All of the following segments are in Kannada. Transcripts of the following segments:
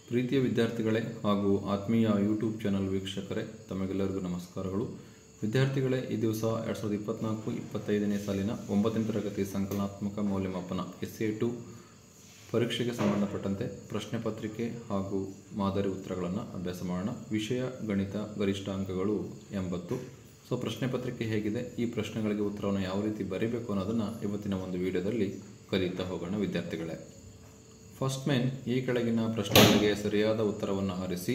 ಪ್ರೀತಿಯ ವಿದ್ಯಾರ್ಥಿಗಳೇ ಹಾಗೂ ಆತ್ಮೀಯ ಯೂಟ್ಯೂಬ್ ಚಾನಲ್ ವೀಕ್ಷಕರೇ, ತಮಗೆಲ್ಲರಿಗೂ ನಮಸ್ಕಾರಗಳು. ವಿದ್ಯಾರ್ಥಿಗಳೇ, ಈ ದಿವಸ 2024-25ನೇ ಸಾಲಿನ 9ನೇ ತರಗತಿ ಸಂಕಲನಾತ್ಮಕ ಮೌಲ್ಯಮಾಪನ SA2 ಪರೀಕ್ಷೆಗೆ ಸಂಬಂಧಪಟ್ಟಂತೆ ಪ್ರಶ್ನೆ ಪತ್ರಿಕೆ ಹಾಗೂ ಮಾದರಿ ಉತ್ತರಗಳನ್ನು ಅಭ್ಯಾಸ ಮಾಡೋಣ. ವಿಷಯ ಗಣಿತ, ಗರಿಷ್ಠ ಅಂಕಗಳು 80. ಸೊ ಪ್ರಶ್ನೆ ಪತ್ರಿಕೆ ಹೇಗಿದೆ, ಈ ಪ್ರಶ್ನೆಗಳಿಗೆ ಉತ್ತರವನ್ನು ಯಾವ ರೀತಿ ಬರೀಬೇಕು ಅನ್ನೋದನ್ನು ಇವತ್ತಿನ ಒಂದು ವಿಡಿಯೋದಲ್ಲಿ ಕಲಿತಾ ಹೋಗೋಣ ವಿದ್ಯಾರ್ಥಿಗಳೇ. ಫಸ್ಟ್ ಮೇನ್, ಈ ಕೆಳಗಿನ ಪ್ರಶ್ನೆಗಳಿಗೆ ಸರಿಯಾದ ಉತ್ತರವನ್ನು ಆರಿಸಿ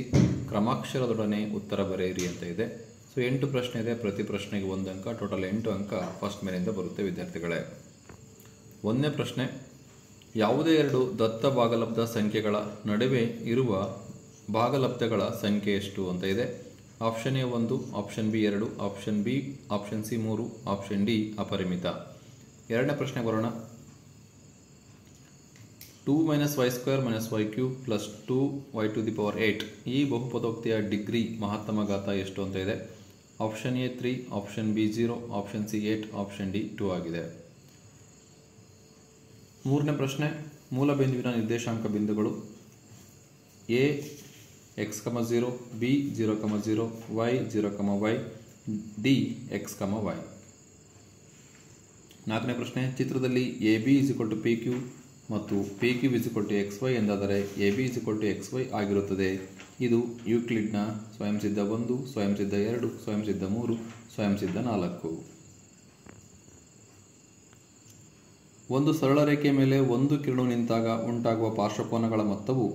ಕ್ರಮಾಕ್ಷರದೊಡನೆ ಉತ್ತರ ಬರೆಯಿರಿ ಅಂತ ಇದೆ. ಸೊ 8 ಪ್ರಶ್ನೆ ಇದೆ, ಪ್ರತಿ ಪ್ರಶ್ನೆಗೆ 1 ಅಂಕ, ಟೋಟಲ್ 8 ಅಂಕ ಫಸ್ಟ್ ಮೇನಿಂದ ಬರುತ್ತೆ ವಿದ್ಯಾರ್ಥಿಗಳೇ. 1ನೇ ಪ್ರಶ್ನೆ, ಯಾವುದೇ 2 ದತ್ತ ಭಾಗಲಬ್ಧ ಸಂಖ್ಯೆಗಳ ನಡುವೆ ಇರುವ ಭಾಗಲಬ್ಧಗಳ ಸಂಖ್ಯೆ ಎಷ್ಟು ಅಂತ ಇದೆ. Option A 1, option B 2, option B option C 3, option D ಅಪರಿಮಿತ. 2ನೇ ಪ್ರಶ್ನೆ ಬರೋಣ. 2 - y² - y³ + 2y⁸ ಈ ಬಹುಪದೋಕ್ತಿಯ ಡಿಗ್ರಿ ಮಹತ್ತಮ ಘಾತ ಎಷ್ಟು ಅಂತ ಇದೆ. Option A 3, option B 0, option C 8, option D 2 ಆಗಿದೆ. 3ನೇ ಪ್ರಶ್ನೆ, ಮೂಲ ಬಿಂದುವಿನ ನಿರ್ದೇಶಾಂಕ ಬಿಂದುಗಳು A x,0, B 0,0, y 0,y, D x,y. 4ನೇ ಪ್ರಶ್ನೆ, ಚಿತ್ರದಲ್ಲಿ AB = PQ ಮತ್ತು PQ = XY ಎಂದಾದರೆ AB = XY ಆಗಿರುತ್ತದೆ. ಇದು ಯೂಕ್ಲಿಡ್ನ ಸ್ವಯಂಸಿದ್ಧ 1, ಸ್ವಯಂಸಿದ್ಧ 2, ಸ್ವಯಂಸಿದ್ಧ 3, ಸ್ವಯಂಸಿದ್ಧ 4. ಒಂದು ಸರಳ ರೇಖೆಯ ಮೇಲೆ ಒಂದು ಕಿರಣವು ನಿಂತಾಗ ಉಂಟಾಗುವ ಪಾರ್ಶ್ವಕೋನಗಳ ಮೊತ್ತವು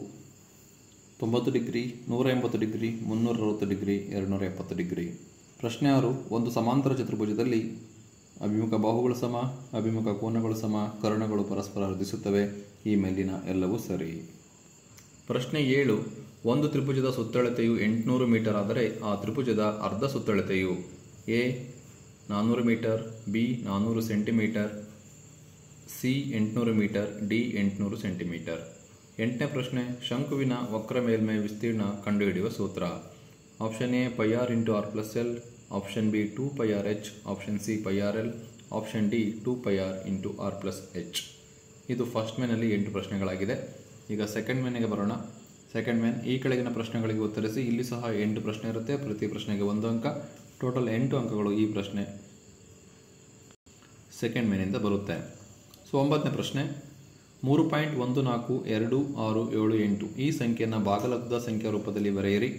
90 ಡಿಗ್ರಿ, 180 ಡಿಗ್ರಿ, 360 ಡಿಗ್ರಿ, 270 ಡಿಗ್ರಿ. ಪ್ರಶ್ನೆ 6, ಒಂದು ಸಮಾಂತರ ಚತುರ್ಭುಜದಲ್ಲಿ ಅಭಿಮುಖ ಬಾಹುಗಳು ಸಮ, ಅಭಿಮುಖ ಕೋನಗಳು ಸಮ, ಕರ್ಣಗಳು ಪರಸ್ಪರ ವೃದ್ಧಿಸುತ್ತವೆ. ಈ ಮೇಲಿನ ಎಲ್ಲವೂ ಸರಿ. ಪ್ರಶ್ನೆ 7, ಒಂದು ತ್ರಿಭುಜದ ಸುತ್ತಳತೆಯು 800 ಮೀಟರ್ ಆದರೆ ಆ ತ್ರಿಭುಜದ ಅರ್ಧ ಸುತ್ತಳತೆಯು A 400 metre, B 400 centimetre, C 800 metre, D 800 centimetre. 8ನೇ ಪ್ರಶ್ನೆ, ಶಂಕುವಿನ ವಕ್ರ ಮೇಲ್ಮೈ ವಿಸ್ತೀರ್ಣ ಕಂಡುಹಿಡಿಯುವ ಸೂತ್ರ. Option A πr × r+l, option B 2πrh, option C πrl, option D 2πr × r+h. ಇದು ಫಸ್ಟ್ ಮೇನಲ್ಲಿ 8 ಪ್ರಶ್ನೆಗಳಾಗಿದೆ. ಈಗ ಸೆಕೆಂಡ್ ಮೇನಿಗೆ ಬರೋಣ. ಸೆಕೆಂಡ್ ಮೇನ್, ಈ ಕೆಳಗಿನ ಪ್ರಶ್ನೆಗಳಿಗೆ ಉತ್ತರಿಸಿ. ಇಲ್ಲಿ ಸಹ 8 ಪ್ರಶ್ನೆ ಇರುತ್ತೆ, ಪ್ರತಿ ಪ್ರಶ್ನೆಗೆ 1 ಅಂಕ, ಟೋಟಲ್ 8 ಅಂಕಗಳು ಈ ಪ್ರಶ್ನೆ ಸೆಕೆಂಡ್ ಮೇನಿಂದ ಬರುತ್ತೆ. ಸೊ 9ನೇ ಪ್ರಶ್ನೆ, 3.142678 ಈ ಸಂಖ್ಯೆಯನ್ನು ಭಾಗಲಬ್ಧ ಸಂಖ್ಯಾ ರೂಪದಲ್ಲಿ ಬರೆಯಿರಿ.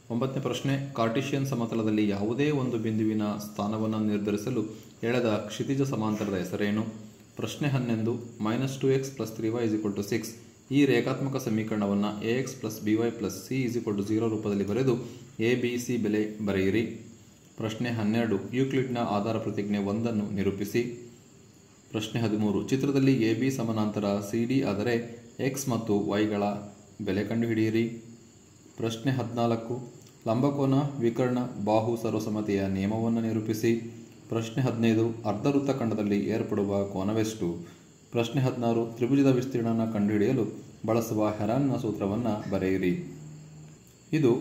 9ನೇ ಪ್ರಶ್ನೆ, ಕಾರ್ಟಿಷಿಯನ್ ಸಮತಲದಲ್ಲಿ ಯಾವುದೇ ಒಂದು ಬಿಂದುವಿನ ಸ್ಥಾನವನ್ನು ನಿರ್ಧರಿಸಲು ಎಳೆದ ಕ್ಷಿತಿಜ ಸಮಾಂತರದ ಹೆಸರೇನು. ಪ್ರಶ್ನೆ 11, -2x + 3y = 6 ಈ ರೇಖಾತ್ಮಕ ಸಮೀಕರಣವನ್ನು ax + by + c = 0 ರೂಪದಲ್ಲಿ ಬರೆದು a b c ಬೆಲೆ ಬರೆಯಿರಿ. ಪ್ರಶ್ನೆ 12, ಯೂಕ್ಲಿಡ್ನ ಆಧಾರ ಪ್ರತಿಜ್ಞೆ 1 ಅನ್ನು ನಿರೂಪಿಸಿ. ಪ್ರಶ್ನೆ 13, ಚಿತ್ರದಲ್ಲಿ AB ಸಮಾನಾಂತರ CD ಆದರೆ x ಮತ್ತು yಗಳ ಬೆಲೆ ಕಂಡುಹಿಡಿಯಿರಿ. ಪ್ರಶ್ನೆ 14, ಲಂಬಕೋನ ವಿಕರ್ಣ ಬಾಹು ಸರ್ವಸಮ್ಮತೆಯ ನಿಯಮವನ್ನು ನಿರೂಪಿಸಿ. ಪ್ರಶ್ನೆ 15, ಅರ್ಧವೃತ್ತಖಂಡದಲ್ಲಿ ಏರ್ಪಡುವ ಕೋನವೆಷ್ಟು. ಪ್ರಶ್ನೆ 16, ತ್ರಿಭುಜದ ವಿಸ್ತೀರ್ಣವನ್ನು ಕಂಡುಹಿಡಿಯಲು ಬಳಸುವ ಹೆರಾನ್ನ ಸೂತ್ರವನ್ನು ಬರೆಯಿರಿ. ಇದು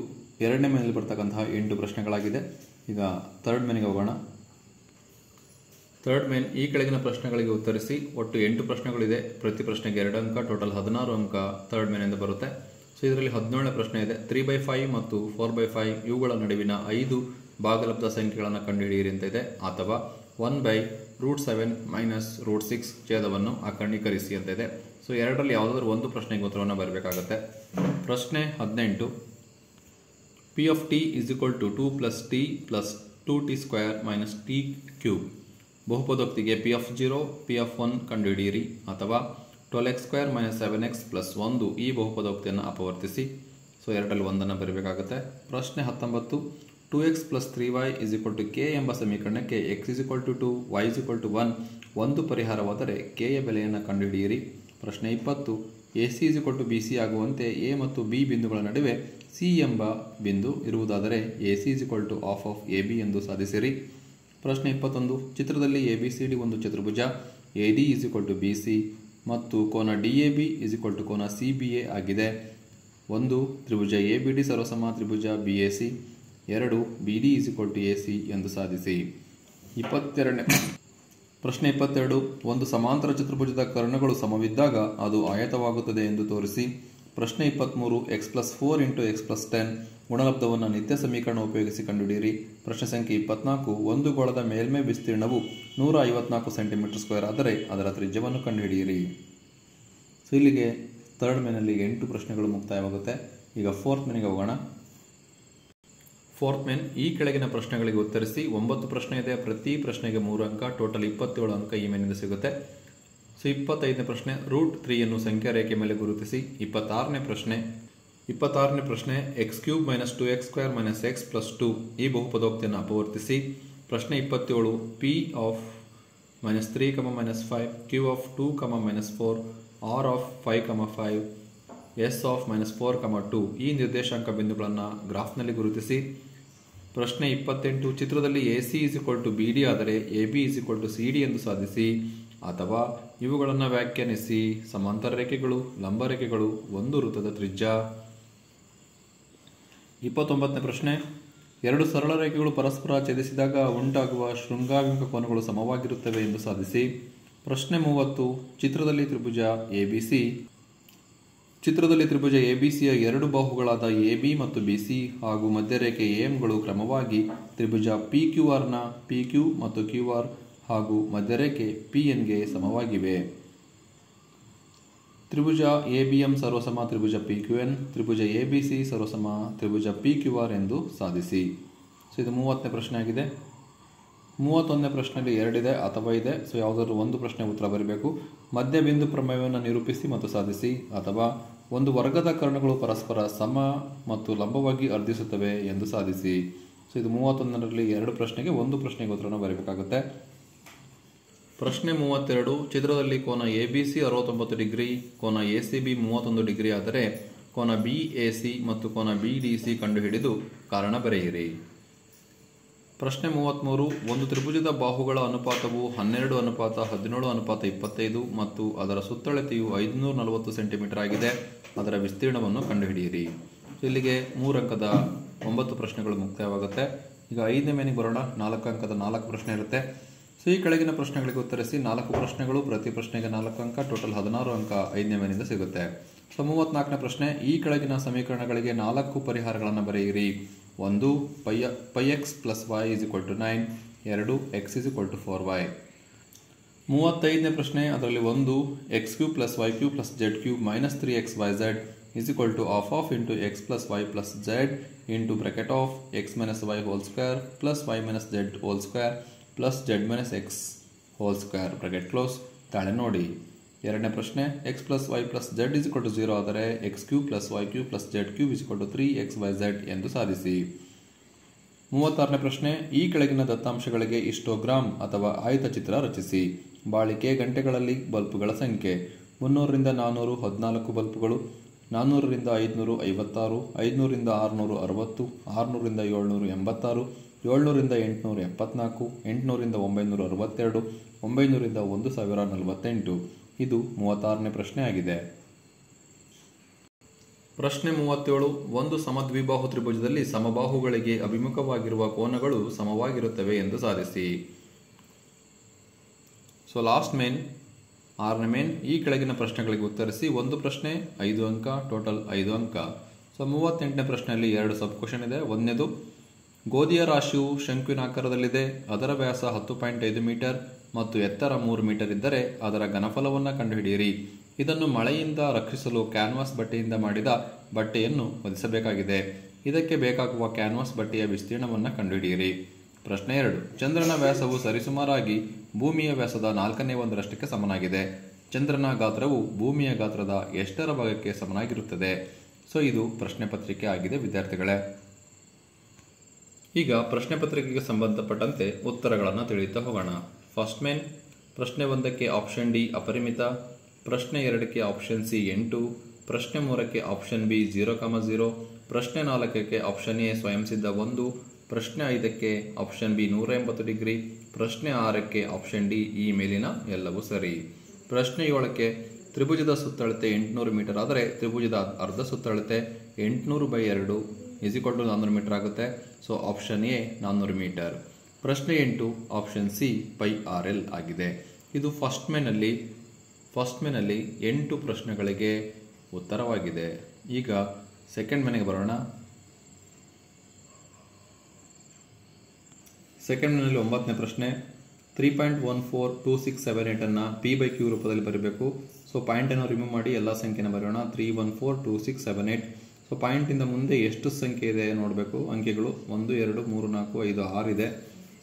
2ನೇ ಮೇನಲ್ಲಿ ಬರ್ತಕ್ಕಂತಹ 8 ಪ್ರಶ್ನೆಗಳಾಗಿದೆ. ಈಗ ಥರ್ಡ್ ಮೇನಿಗೆ ಹೋಗೋಣ. ಥರ್ಡ್ ಮೇನ್, ಈ ಕೆಳಗಿನ ಪ್ರಶ್ನೆಗಳಿಗೆ ಉತ್ತರಿಸಿ. ಒಟ್ಟು 8 ಪ್ರಶ್ನೆಗಳಿದೆ, ಪ್ರತಿ ಪ್ರಶ್ನೆಗೆ 2 ಅಂಕ, ಟೋಟಲ್ 16 ಅಂಕ ಥರ್ಡ್ ಮೇನಿಂದ ಬರುತ್ತೆ. ಸೊ ಇದರಲ್ಲಿ 17ನೇ ಪ್ರಶ್ನೆ ಇದೆ. 3/5 ಮತ್ತು 4/5 ಇವುಗಳ ನಡುವಿನ 5 ಭಾಗಲಬ್ಧ ಸಂಖ್ಯೆಗಳನ್ನು ಕಂಡುಹಿಡಿಯಿರಿ ಅಂತ ಇದೆ. ಅಥವಾ 1/√7 - √6 ಛೇದವನ್ನು ಆಕರ್ಣೀಕರಿಸಿ ಅಂತ ಇದೆ. ಸೊ ಎರಡರಲ್ಲಿ ಯಾವುದಾದ್ರೂ ಒಂದು ಪ್ರಶ್ನೆಗೆ ಉತ್ತರವನ್ನು ಬರಬೇಕಾಗತ್ತೆ. ಪ್ರಶ್ನೆ 18, P of t = 2 + t + 2t² - t³ ಬಹುಪದೋಕ್ತಿಗೆ P of 0, P of 1 ಕಂಡುಹಿಡಿಯಿರಿ. ಅಥವಾ 12x² - 7x + 1 ಈ ಬಹುಪದೋಕ್ತಿಯನ್ನು ಅಪವರ್ತಿಸಿ. ಸೊ ಎರಡರಲ್ಲಿ ಒಂದನ್ನು ಬರಬೇಕಾಗುತ್ತೆ. ಪ್ರಶ್ನೆ 19, 2x + 3y = k ಎಂಬ ಸಮೀಕರಣಕ್ಕೆ x = 2, y = 1 ಒಂದು ಪರಿಹಾರವಾದರೆ k ಯ ಬೆಲೆಯನ್ನು ಕಂಡುಹಿಡಿಯಿರಿ. ಪ್ರಶ್ನೆ 20, AC = BC ಆಗುವಂತೆ a ಮತ್ತು b ಬಿಂದುಗಳ ನಡುವೆ C ಎಂಬ ಬಿಂದು ಇರುವುದಾದರೆ AC = half of AB ಎಂದು ಸಾಧಿಸಿರಿ. ಪ್ರಶ್ನೆ 21, ಚಿತ್ರದಲ್ಲಿ ABCD ಒಂದು ಚತುರ್ಭುಜ, AD = BC ಮತ್ತು ಕೋನ DAB = ಕೋನ CBA ಆಗಿದೆ. 1 ತ್ರಿಭುಜ ABD ಸರ್ವಸಮ ತ್ರಿಭುಜ BAC, 2 BD = AC ಎಂದು ಸಾಧಿಸಿ. 22ನೇ ಪ್ರಶ್ನೆ 22, ಒಂದು ಸಮಾಂತರ ಚತುರ್ಭುಜದ ಕರ್ಣಗಳು ಸಮವಿದ್ದಾಗ ಅದು ಆಯತವಾಗುತ್ತದೆ ಎಂದು ತೋರಿಸಿ. ಪ್ರಶ್ನೆ 23 x+4 × x+10 ಗುಣಲಬ್ಧವನ್ನು ನಿತ್ಯ ಸಮೀಕರಣ ಉಪಯೋಗಿಸಿ ಕಂಡುಹಿಡಿಯಿರಿ. ಪ್ರಶ್ನೆ ಸಂಖ್ಯೆ 24 ಒಂದು ಗೋಳದ ಮೇಲ್ಮೈ ವಿಸ್ತೀರ್ಣವು 154 cm² ಆದರೆ ಅದರ ತ್ರಿಜ್ಯವನ್ನು ಕಂಡುಹಿಡಿಯಿರಿ. ಸೊ ಇಲ್ಲಿಗೆ ಥರ್ಡ್ ಮೇನಲ್ಲಿ 8 ಪ್ರಶ್ನೆಗಳು ಮುಕ್ತಾಯವಾಗುತ್ತೆ. ಈಗ ಫೋರ್ತ್ ಮೇನಿಗೆ ಹೋಗೋಣ. ಫೋರ್ತ್ ಮೇನ್ ಈ ಕೆಳಗಿನ ಪ್ರಶ್ನೆಗಳಿಗೆ ಉತ್ತರಿಸಿ. 9 ಪ್ರಶ್ನೆ ಇದೆ, ಪ್ರತಿ ಪ್ರಶ್ನೆಗೆ 3 ಅಂಕ, ಟೋಟಲ್ 27 ಅಂಕ ಈ ಮೇನಿಂದ ಸಿಗುತ್ತೆ. ಸೊ 25ನೇ ಪ್ರಶ್ನೆ √3ಯನ್ನು ಸಂಖ್ಯಾ ರೇಖೆ ಮೇಲೆ ಗುರುತಿಸಿ. 26ನೇ ಪ್ರಶ್ನೆ x³ - 2x² - x + 2 ಈ ಬಹುಪದೋಕ್ತಿಯನ್ನು ಅಪವರ್ತಿಸಿ. ಪ್ರಶ್ನೆ 27 p of -3, -5 q of 2, -4 r of 5, 5 s of -4, 2 ಈ ನಿರ್ದೇಶಾಂಕ ಬಿಂದುಗಳನ್ನು ಗ್ರಾಫ್ನಲ್ಲಿ ಗುರುತಿಸಿ. ಪ್ರಶ್ನೆ 28 ಚಿತ್ರದಲ್ಲಿ AC = BD ಆದರೆ AB = CD ಎಂದು ಸಾಧಿಸಿ. ಅಥವಾ ಇವುಗಳನ್ನು ವ್ಯಾಖ್ಯಾನಿಸಿ. ಸಮಾಂತರ ರೇಖೆಗಳು, ಲಂಬ ರೇಖೆಗಳು, ಒಂದು ವೃತ್ತದ ತ್ರಿಜ್ಯ. 29ನೇ ಪ್ರಶ್ನೆ ಎರಡು ಸರಳ ರೇಖೆಗಳು ಪರಸ್ಪರ ಛೇದಿಸಿದಾಗ ಉಂಟಾಗುವ ಶೃಂಗಾಭಿಮುಖ ಕೋನಗಳು ಸಮವಾಗಿರುತ್ತವೆ ಎಂದು ಸಾಧಿಸಿ. ಪ್ರಶ್ನೆ 30 ಚಿತ್ರದಲ್ಲಿ ತ್ರಿಭುಜ ABCಯ ಎರಡು ಬಾಹುಗಳಾದ AB ಮತ್ತು BC ಹಾಗೂ ಮಧ್ಯರೇಖೆ AM ಕ್ರಮವಾಗಿ ತ್ರಿಭುಜ PQRನ PQ ಮತ್ತು QR ಹಾಗೂ ಮಧ್ಯರೇಖೆ PNಗೆ ಸಮವಾಗಿವೆ. ತ್ರಿಭುಜ ABM ಸರ್ವಸಮ ತ್ರಿಭುಜ PQN, ತ್ರಿಭುಜ ABC ಸರ್ವಸಮ ತ್ರಿಭುಜ PQR ಎಂದು ಸಾಧಿಸಿ. ಸೊ ಇದು 30ನೇ ಪ್ರಶ್ನೆ ಆಗಿದೆ. 31ನೇ ಪ್ರಶ್ನೆಯಲ್ಲಿ 2 ಇದೆ ಅಥವಾ ಇದೆ. ಸೊ ಯಾವುದಾದ್ರೂ ಒಂದು ಪ್ರಶ್ನೆ ಉತ್ತರ ಬರಬೇಕು. ಮಧ್ಯಬಿಂದು ಪ್ರಮೇಯವನ್ನು ನಿರೂಪಿಸಿ ಮತ್ತು ಸಾಧಿಸಿ. ಅಥವಾ ಒಂದು ವರ್ಗದ ಕರ್ಣಗಳು ಪರಸ್ಪರ ಸಮ ಮತ್ತು ಲಂಬವಾಗಿ ಅರ್ಧಿಸುತ್ತವೆ ಎಂದು ಸಾಧಿಸಿ. ಸೊ ಇದು 31ರಲ್ಲಿ 2 ಪ್ರಶ್ನೆಗೆ ಒಂದು ಪ್ರಶ್ನೆಗೆ ಉತ್ತರವನ್ನು ಬರಬೇಕಾಗುತ್ತೆ. ಪ್ರಶ್ನೆ 32 ಚಿತ್ರದಲ್ಲಿ ಕೋನ ABC 69 ಡಿಗ್ರಿ, ಕೋನ ACB 31 ಡಿಗ್ರಿ ಆದರೆ ಕೋನ BAC ಮತ್ತು ಕೋನ BDC ಕಂಡುಹಿಡಿದು ಕಾರಣ ಬರೆಯಿರಿ. ಪ್ರಶ್ನೆ 33 ಒಂದು ತ್ರಿಭುಜದ ಬಾಹುಗಳ ಅನುಪಾತವು 12:17:25 ಮತ್ತು ಅದರ ಸುತ್ತಳತೆಯು 540 ಸೆಂಟಿಮೀಟರ್ ಆಗಿದೆ. ಅದರ ವಿಸ್ತೀರ್ಣವನ್ನು ಕಂಡುಹಿಡಿಯಿರಿ. ಇಲ್ಲಿಗೆ 3 ಅಂಕದ 9 ಪ್ರಶ್ನೆಗಳು ಮುಕ್ತಾಯವಾಗುತ್ತೆ. ಈಗ 5ನೇ ಮೇನಿಗೆ ಬರೋಣ. 4 ಅಂಕದ 4 ಪ್ರಶ್ನೆ ಇರುತ್ತೆ. ಸೊ ಈ ಕೆಳಗಿನ ಪ್ರಶ್ನೆಗಳಿಗೆ ಉತ್ತರಿಸಿ. 4 ಪ್ರಶ್ನೆಗಳು, ಪ್ರತಿ ಪ್ರಶ್ನೆಗೆ 4 ಅಂಕ, ಟೋಟಲ್ 16 ಅಂಕ 5ನೇ ಮೇನಿಂದ ಸಿಗುತ್ತೆ. ಸೊ 34ನೇ ಪ್ರಶ್ನೆ ಈ ಕೆಳಗಿನ ಸಮೀಕರಣಗಳಿಗೆ 4 ಪರಿಹಾರಗಳನ್ನು ಬರೆಯಿರಿ. 1 πx + y = 9, 2 x = 4y. 35ನೇ ಪ್ರಶ್ನೆ ಅದರಲ್ಲಿ 1 x³ + y³ + z³ - 3xyz = half into x + y + z into bracket of x - y whole square plus y - z whole square plus z - x whole square bracket close ತಾಳೆ ನೋಡಿ. 2ನೇ ಪ್ರಶ್ನೆ x + y + z = 0 ಆದರೆ x³ + y³ + z³ = 3xyz ಎಂದು ಸಾಧಿಸಿ. 36ನೇ ಪ್ರಶ್ನೆ ಈ ಕೆಳಗಿನ ದತ್ತಾಂಶಗಳಿಗೆ ಹಿಸ್ಟೋಗ್ರಾಮ್ ಅಥವಾ ಆಯತ ಚಿತ್ರ ರಚಿಸಿ. ಬಾಳಿಕೆ ಗಂಟೆಗಳಲ್ಲಿ ಬಲ್ಬುಗಳ ಸಂಖ್ಯೆ 300 ರಿಂದ 400 14 ಬಲ್ಬುಗಳು, 400 ರಿಂದ 500 56, 500 ರಿಂದ 600 60, 600 ರಿಂದ 700 86, 700 ರಿಂದ 800 74, 800 ರಿಂದ 962, 900 ರಿಂದ 1048. ಇದು 36ನೇ ಪ್ರಶ್ನೆ ಆಗಿದೆ. ಪ್ರಶ್ನೆ 37 ಒಂದು ಸಮದ್ವಿಬಾಹು ತ್ರಿಭುಜದಲ್ಲಿ ಸಮಬಾಹುಗಳಿಗೆ ಅಭಿಮುಖವಾಗಿರುವ ಕೋನಗಳು ಸಮವಾಗಿರುತ್ತವೆ ಎಂದು ಸಾಧಿಸಿ. ಸೊ ಲಾಸ್ಟ್ ಮೇನ್ 6ನೇ ಮೇನ್ ಈ ಕೆಳಗಿನ ಪ್ರಶ್ನೆಗಳಿಗೆ ಉತ್ತರಿಸಿ. ಒಂದು ಪ್ರಶ್ನೆ 5 ಅಂಕ, ಟೋಟಲ್ 5 ಅಂಕ. ಸೊ 38ನೇ ಪ್ರಶ್ನೆಯಲ್ಲಿ 2 ಸಬ್ ಕ್ವಶನ್ ಇದೆ. ಒಂದನೇದು ಗೋಧಿಯ ರಾಶಿಯು ಶಂಕುವಿನ ಆಕಾರದಲ್ಲಿದೆ, ಅದರ ವ್ಯಾಸ 10.5 ಮೀಟರ್ ಮತ್ತು ಎತ್ತರ 3 ಮೀಟರ್ ಇದ್ದರೆ ಅದರ ಘನಫಲವನ್ನು ಕಂಡುಹಿಡಿಯಿರಿ. ಇದನ್ನು ಮಳೆಯಿಂದ ರಕ್ಷಿಸಲು ಕ್ಯಾನ್ವಾಸ್ ಬಟ್ಟೆಯಿಂದ ಮಾಡಿದ ಬಟ್ಟೆಯನ್ನು ಹೊದಿಸಬೇಕಾಗಿದೆ. ಇದಕ್ಕೆ ಬೇಕಾಗುವ ಕ್ಯಾನ್ವಾಸ್ ಬಟ್ಟೆಯ ವಿಸ್ತೀರ್ಣವನ್ನು ಕಂಡುಹಿಡಿಯಿರಿ. ಪ್ರಶ್ನೆ 2 ಚಂದ್ರನ ವ್ಯಾಸವು ಸರಿಸುಮಾರಾಗಿ ಭೂಮಿಯ ವ್ಯಾಸದ 4/1 ಸಮನಾಗಿದೆ. ಚಂದ್ರನ ಗಾತ್ರವು ಭೂಮಿಯ ಗಾತ್ರದ ಎಷ್ಟರ ಭಾಗಕ್ಕೆ ಸಮನಾಗಿರುತ್ತದೆ? ಸೊ ಇದು ಪ್ರಶ್ನೆ ಪತ್ರಿಕೆ ಆಗಿದೆ ವಿದ್ಯಾರ್ಥಿಗಳೇ. ಈಗ ಪ್ರಶ್ನೆ ಪತ್ರಿಕೆಗೆ ಸಂಬಂಧಪಟ್ಟಂತೆ ಉತ್ತರಗಳನ್ನು ತಿಳಿಯುತ್ತಾ ಹೋಗೋಣ. ಫಸ್ಟ್ ಮೇನ್ ಪ್ರಶ್ನೆ 1ಕ್ಕೆ ಆಪ್ಷನ್ ಡಿ ಅಪರಿಮಿತ, ಪ್ರಶ್ನೆ 2ಕ್ಕೆ ಆಪ್ಷನ್ ಸಿ 8, ಪ್ರಶ್ನೆ 3ಕ್ಕೆ ಆಪ್ಷನ್ ಬಿ 0,0, ಪ್ರಶ್ನೆ 4ಕ್ಕೆ ಆಪ್ಷನ್ ಎ ಸ್ವಯಂ ಸಿದ್ಧ 1, ಪ್ರಶ್ನೆ 5ಕ್ಕೆ ಆಪ್ಷನ್ ಬಿ 180 ಡಿಗ್ರಿ, ಪ್ರಶ್ನೆ 6ಕ್ಕೆ ಆಪ್ಷನ್ ಡಿ ಈ ಮೇಲಿನ ಎಲ್ಲವೂ ಸರಿ. ಪ್ರಶ್ನೆ 7ಕ್ಕೆ ತ್ರಿಭುಜದ ಸುತ್ತಳತೆ 800 ಮೀಟರ್ ಆದರೆ ತ್ರಿಭುಜದ ಅರ್ಧ ಸುತ್ತಳತೆ 800/2 = 400 ಮೀಟರ್ ಆಗುತ್ತೆ. So option A 400 metre. ಪ್ರಶ್ನೆ 8 ಆಪ್ಷನ್ ಸಿ πRL ಆಗಿದೆ. ಇದು ಫಸ್ಟ್ ಮೇನಲ್ಲಿ 8 ಪ್ರಶ್ನೆಗಳಿಗೆ ಉತ್ತರವಾಗಿದೆ. ಈಗ ಸೆಕೆಂಡ್ ಮನೆಗೆ ಬರೋಣ. ಸೆಕೆಂಡ್ ಮನೆಯಲ್ಲಿ 9ನೇ ಪ್ರಶ್ನೆ. 3.142678 ಅನ್ನು P/Q ರೂಪದಲ್ಲಿ ಬರೀಬೇಕು. ಸೊ ಪಾಯಿಂಟನ್ನು ರಿಮೂವ್ ಮಾಡಿ ಎಲ್ಲ ಸಂಖ್ಯೆನ ಬರೆಯೋಣ. 3142678. ಸೊ ಪಾಯಿಂಟಿಂದ ಮುಂದೆ ಎಷ್ಟು ಸಂಖ್ಯೆ ಇದೆ ನೋಡಬೇಕು. ಅಂಕೆಗಳು 1 2 3 4 5 6 ಇದೆ.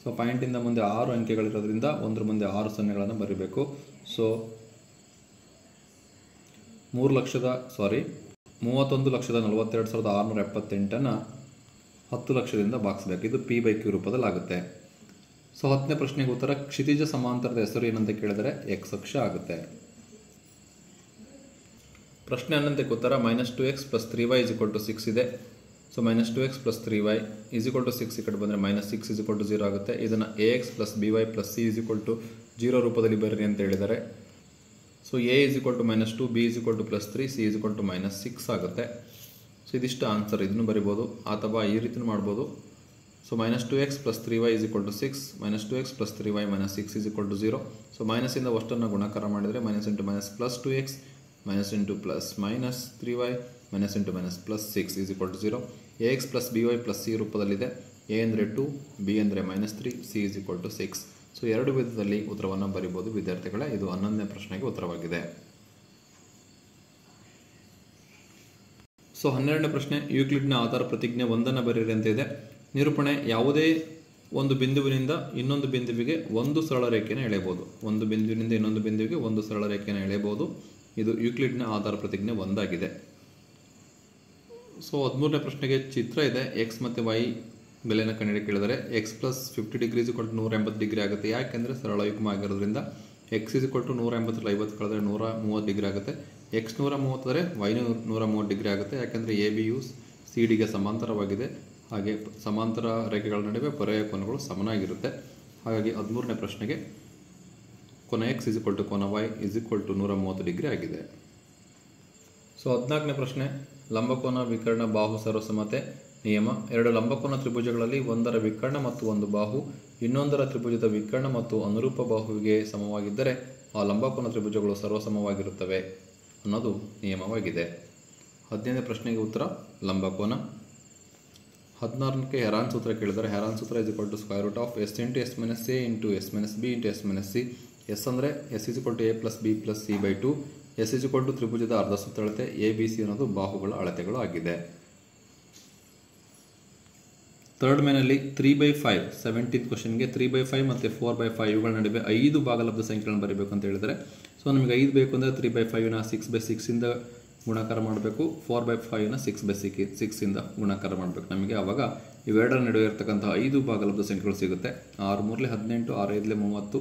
ಸೊ ಪಾಯಿಂಟಿಂದ ಮುಂದೆ 6 ಅಂಕೆಗಳಿರೋದ್ರಿಂದ ಒಂದ್ರ ಮುಂದೆ 6 ಸೊನ್ನೆಗಳನ್ನು ಬರೀಬೇಕು. ಸೊ 31,42,678 10 ಲಕ್ಷದಿಂದ ಭಾಗಿಸಬೇಕು. ಇದು P/Q ರೂಪದಲ್ಲಿ ಆಗುತ್ತೆ. ಸೊ 10ನೇ ಪ್ರಶ್ನೆಗೆ ಉತ್ತರ ಕ್ಷಿತಿಜ ಸಮಾಂತರದ ಹೆಸರು ಏನಂತ ಕೇಳಿದರೆ X ಅಕ್ಷ ಆಗುತ್ತೆ. ಪ್ರಶ್ನೆ 11ಕ್ಕೆ ಉತ್ತರ -2x + 3y = 6 ಇದೆ. ಸೊ -2x + 3y = 6 ಈ ಕಡೆ ಬಂದರೆ -6 = 0 ಆಗುತ್ತೆ. ಇದನ್ನು ax + by + c = 0 ರೂಪದಲ್ಲಿ ಬರೀರಿ ಅಂತ ಹೇಳಿದ್ದಾರೆ. ಸೊ a -2, b +3, c -6 ಆಗುತ್ತೆ. ಸೊ ಇದಿಷ್ಟು ಆನ್ಸರ್. ಇದನ್ನು ಬರಿಬೋದು ಅಥವಾ ಈ ರೀತಿ ಮಾಡ್ಬೋದು. So -2x + 3y = 6, -2x + 3y - 6 = 0. So ಮೈನಸಿಂದ ಅಷ್ಟನ್ನು ಗುಣಾಕಾರ ಮಾಡಿದರೆ -× +2x -× +-3y -× +6 = 0. ax + by + c ರೂಪದಲ್ಲಿದೆ. a ಅಂದರೆ 2, b ಅಂದರೆ -3, c = 6. ಸೊ ಎರಡು ವಿಧದಲ್ಲಿ ಉತ್ತರವನ್ನು ಬರಿಬೋದು ವಿದ್ಯಾರ್ಥಿಗಳೇ. ಇದು 11ನೇ ಪ್ರಶ್ನೆಗೆ ಉತ್ತರವಾಗಿದೆ. ಸೊ 12ನೇ ಪ್ರಶ್ನೆ. ಯೂಕ್ಲಿಡ್ನ ಆಧಾರ ಪ್ರತಿಜ್ಞೆ 1 ಬರೀರಿ ಅಂತ ಇದೆ. ನಿರೂಪಣೆ: ಯಾವುದೇ ಒಂದು ಬಿಂದುವಿನಿಂದ ಇನ್ನೊಂದು ಬಿಂದುವಿಗೆ ಒಂದು ಸರಳ ರೇಖೆಯನ್ನು ಎಳೆಯಬಹುದು. ಒಂದು ಬಿಂದುವಿನಿಂದ ಇನ್ನೊಂದು ಬಿಂದುವಿಗೆ ಒಂದು ಸರಳ ರೇಖೆಯನ್ನು ಎಳೆಯಬಹುದು. ಇದು ಯೂಕ್ಲಿಡ್ನ ಆಧಾರ ಪ್ರತಿಜ್ಞೆ 1 ಆಗಿದೆ. ಸೊ 13ನೇ ಪ್ರಶ್ನೆಗೆ ಚಿತ್ರ ಇದೆ. ಎಕ್ಸ್ ಮತ್ತು ವೈ ಬೆಲೆನ ಕಂಡುಹಿಡಿಯಕ್ಕೆ ಕೇಳಿದರೆ x + 50 ಡಿಗ್ರಿ = 180 ಡಿಗ್ರಿ ಆಗುತ್ತೆ. ಯಾಕೆಂದರೆ ಸರಳ ಯುಗ್ಮ ಆಗಿರೋದ್ರಿಂದ. x = 180 50 ಕಳೆದರೆ 130 ಡಿಗ್ರಿ ಆಗುತ್ತೆ. x 130 ಆದರೆ y 130 ಡಿಗ್ರಿ ಆಗುತ್ತೆ. ಯಾಕೆಂದರೆ ಎ ಬಿ ಯು ಸಿ ಡಿಗೆ ಸಮಾಂತರವಾಗಿದೆ. ಹಾಗೆ ಸಮಾಂತರ ರೇಖೆಗಳ ನಡುವೆ ಪರ್ಯಾಯ ಕೋನಗಳು ಸಮನಾಗಿರುತ್ತೆ. ಹಾಗಾಗಿ 13ನೇ ಪ್ರಶ್ನೆಗೆ ಕೋನ x = ಕೋನ y = 130 ಡಿಗ್ರಿ ಆಗಿದೆ. ಸೊ 14ನೇ ಪ್ರಶ್ನೆ. ಲಂಬಕೋನ ವಿಕರ್ಣ ಬಾಹು ಸರ್ವಸಮತೆ ನಿಯಮ: ಎರಡು ಲಂಬಕೋನ ತ್ರಿಭುಜಗಳಲ್ಲಿ ಒಂದರ ವಿಕರ್ಣ ಮತ್ತು ಒಂದು ಬಾಹು ಇನ್ನೊಂದರ ತ್ರಿಭುಜದ ವಿಕರ್ಣ ಮತ್ತು ಅನುರೂಪ ಬಾಹುವಿಗೆ ಸಮವಾಗಿದ್ದರೆ ಆ ಲಂಬಕೋನ ತ್ರಿಭುಜಗಳು ಸರ್ವಸಮವಾಗಿರುತ್ತವೆ ಅನ್ನೋದು ನಿಯಮವಾಗಿದೆ. 15ನೇ ಪ್ರಶ್ನೆಗೆ ಉತ್ತರ ಲಂಬಕೋನ. 16ಕ್ಕೆ ಹೆರಾನ್ ಸೂತ್ರ ಕೇಳಿದರೆ ಹೆರಾನ್ ಸೂತ್ರ = √s × s - a × s - b × s - c. s ಅಂದರೆ s = a + b + c/2. s = ತ್ರಿಭುಜದ ಅರ್ಧ ಸುತ್ತಳತೆ. a b c ಅನ್ನೋದು ಬಾಹುಗಳ ಅಳತೆಗಳು ಆಗಿದೆ. ಥರ್ಡ್ ಮೇನಲ್ಲಿ 3/5 17th ಕ್ವಶನ್ಗೆ 3/5 ಮತ್ತು 4/5 ಇವುಗಳ ನಡುವೆ 5 ಭಾಗಲಬ್ಧ ಸಂಖ್ಯೆಗಳನ್ನು ಬರೀಬೇಕು ಅಂತ ಹೇಳಿದರೆ. ಸೊ ನಮಗೆ 5 ಬೇಕು ಅಂದರೆ 3/5ನ 6/6 ಗುಣಾಕಾರ ಮಾಡಬೇಕು. 4/5ನ 6/6 ಗುಣಾಕಾರ ಮಾಡಬೇಕು. ನಮಗೆ ಆವಾಗ ಇವೆರಡರ ನಡುವೆ ಇರತಕ್ಕಂಥ 5 ಭಾಗಲಬ್ಧ ಸಂಖ್ಯೆಗಳು ಸಿಗುತ್ತೆ. 6 3 18, 6 5 30,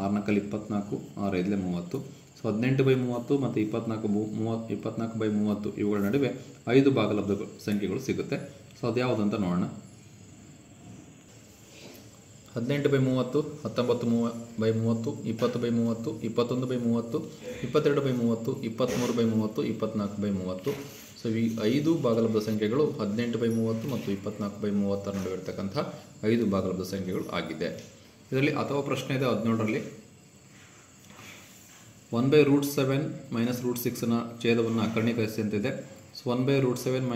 6 4 24, 6 5 30. ಸೊ 18/30 ಮತ್ತು 24/30 ಇವುಗಳ ನಡುವೆ 5 ಭಾಗಲಬ್ಧ ಸಂಖ್ಯೆಗಳು ಸಿಗುತ್ತೆ. ಸೊ ಅದು ಯಾವುದಂತ ನೋಡೋಣ. 18/30, 19/30, 20/30, 21/30, 22/30, 23/30, 24/30. ಸೊ ಈ 5 ಭಾಗಲಬ್ಧ ಸಂಖ್ಯೆಗಳು 18/30 ಮತ್ತು 24/30 ನಡುವೆ ಇರತಕ್ಕಂಥ 5 ಭಾಗಲಬ್ಧ ಸಂಖ್ಯೆಗಳು ಆಗಿದೆ. ಇದರಲ್ಲಿ ಅಥವಾ ಪ್ರಶ್ನೆ ಇದೆ 17ರಲ್ಲಿ 1/√7 - √6ನ ಛೇದವನ್ನು ಅಕರ್ಣೀಕರಿಸಿ ಅಂತಿದೆ. ಸೊ 1/√7 -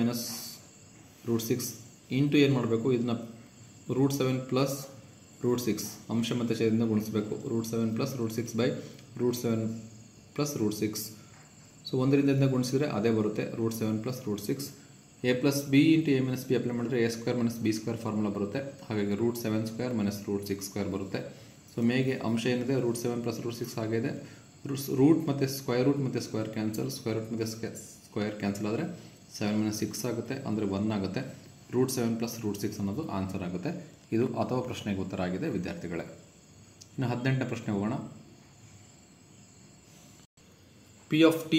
√6 ಇಂಟು ಏನು ಮಾಡಬೇಕು, ಇದನ್ನ √7 + √6 ಅಂಶ ಮತ್ತು ಛೇದದಿಂದ ಗುಣಿಸಬೇಕು. √7 + √6/√7 + √6. ಸೊ 1ರಿಂದ ಗುಣಿಸಿದರೆ ಅದೇ ಬರುತ್ತೆ. √7 + √6. a + b × a - b apply ಮಾಡಿದರೆ a² - b² ಫಾರ್ಮುಲಾ ಬರುತ್ತೆ. ಹಾಗಾಗಿ √7² - √6² ಬರುತ್ತೆ. ಸೊ ಮೇಗೆ ಅಂಶ ಏನಿದೆ √7 + √6 ಆಗಿದೆ. ರೂಟ್ ಮತ್ತು ಸ್ಕ್ವೇರ್ ಕ್ಯಾನ್ಸಲ್, ಸ್ಕ್ವೇರ್ ರೂಟ್ ಮತ್ತು ಸ್ಕ್ವೇರ್ ಕ್ಯಾನ್ಸಲ್ ಆದರೆ 7 - 6 ಆಗುತ್ತೆ, ಅಂದರೆ 1 ಆಗುತ್ತೆ. √7 + √6 ಅನ್ನೋದು ಆನ್ಸರ್ ಆಗುತ್ತೆ. ಇದು ಅಥವಾ ಪ್ರಶ್ನೆಗೆ ಉತ್ತರ ಆಗಿದೆ ವಿದ್ಯಾರ್ಥಿಗಳೇ. ಇನ್ನು 18ನೇ ಪ್ರಶ್ನೆ ಹೋಗೋಣ. P of t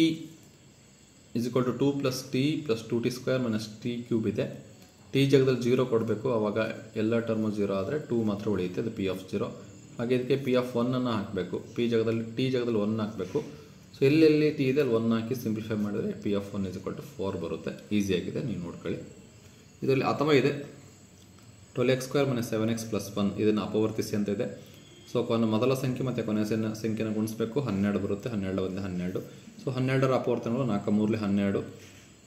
= 2 + t + 2t² - t³ ಇದೆ. t ಜಾಗದಲ್ಲಿ 0 ಕೊಡಬೇಕು. ಆವಾಗ ಎಲ್ಲ ಟರ್ಮು 0 ಆದರೆ 2 ಮಾತ್ರ ಉಳಿಯುತ್ತೆ. ಅದು P of 0. ಹಾಗೆ ಇದಕ್ಕೆ P of 1 ಅನ್ನು ಹಾಕಬೇಕು. t ಜಾಗದಲ್ಲಿ 1 ಹಾಕಬೇಕು. ಸೊ ಎಲ್ಲೆಲ್ಲಿ t ಇದೆ ಅಲ್ಲಿ 1 ಹಾಕಿ ಸಿಂಪ್ಲಿಫೈ ಮಾಡಿದರೆ P of 1 = 4 ಬರುತ್ತೆ. ಈಸಿಯಾಗಿದೆ, ನೀವು ನೋಡ್ಕೊಳ್ಳಿ. ಇದರಲ್ಲಿ ಅಥವಾ ಇದೆ 12x² - 7x + 1 ಇದನ್ನು ಅಪವರ್ತಿಸಿ ಅಂತ ಇದೆ. ಸೊ ಮೊದಲ ಸಂಖ್ಯೆ ಮತ್ತು ಕೊನೆಯ ಸಂಖ್ಯೆನ ಗುಣಿಸ್ಬೇಕು. 12 ಬರುತ್ತೆ. 12 1 12. ಸೊ 12ರ ಅಪವರ್ತನಗಳು 4 3 12.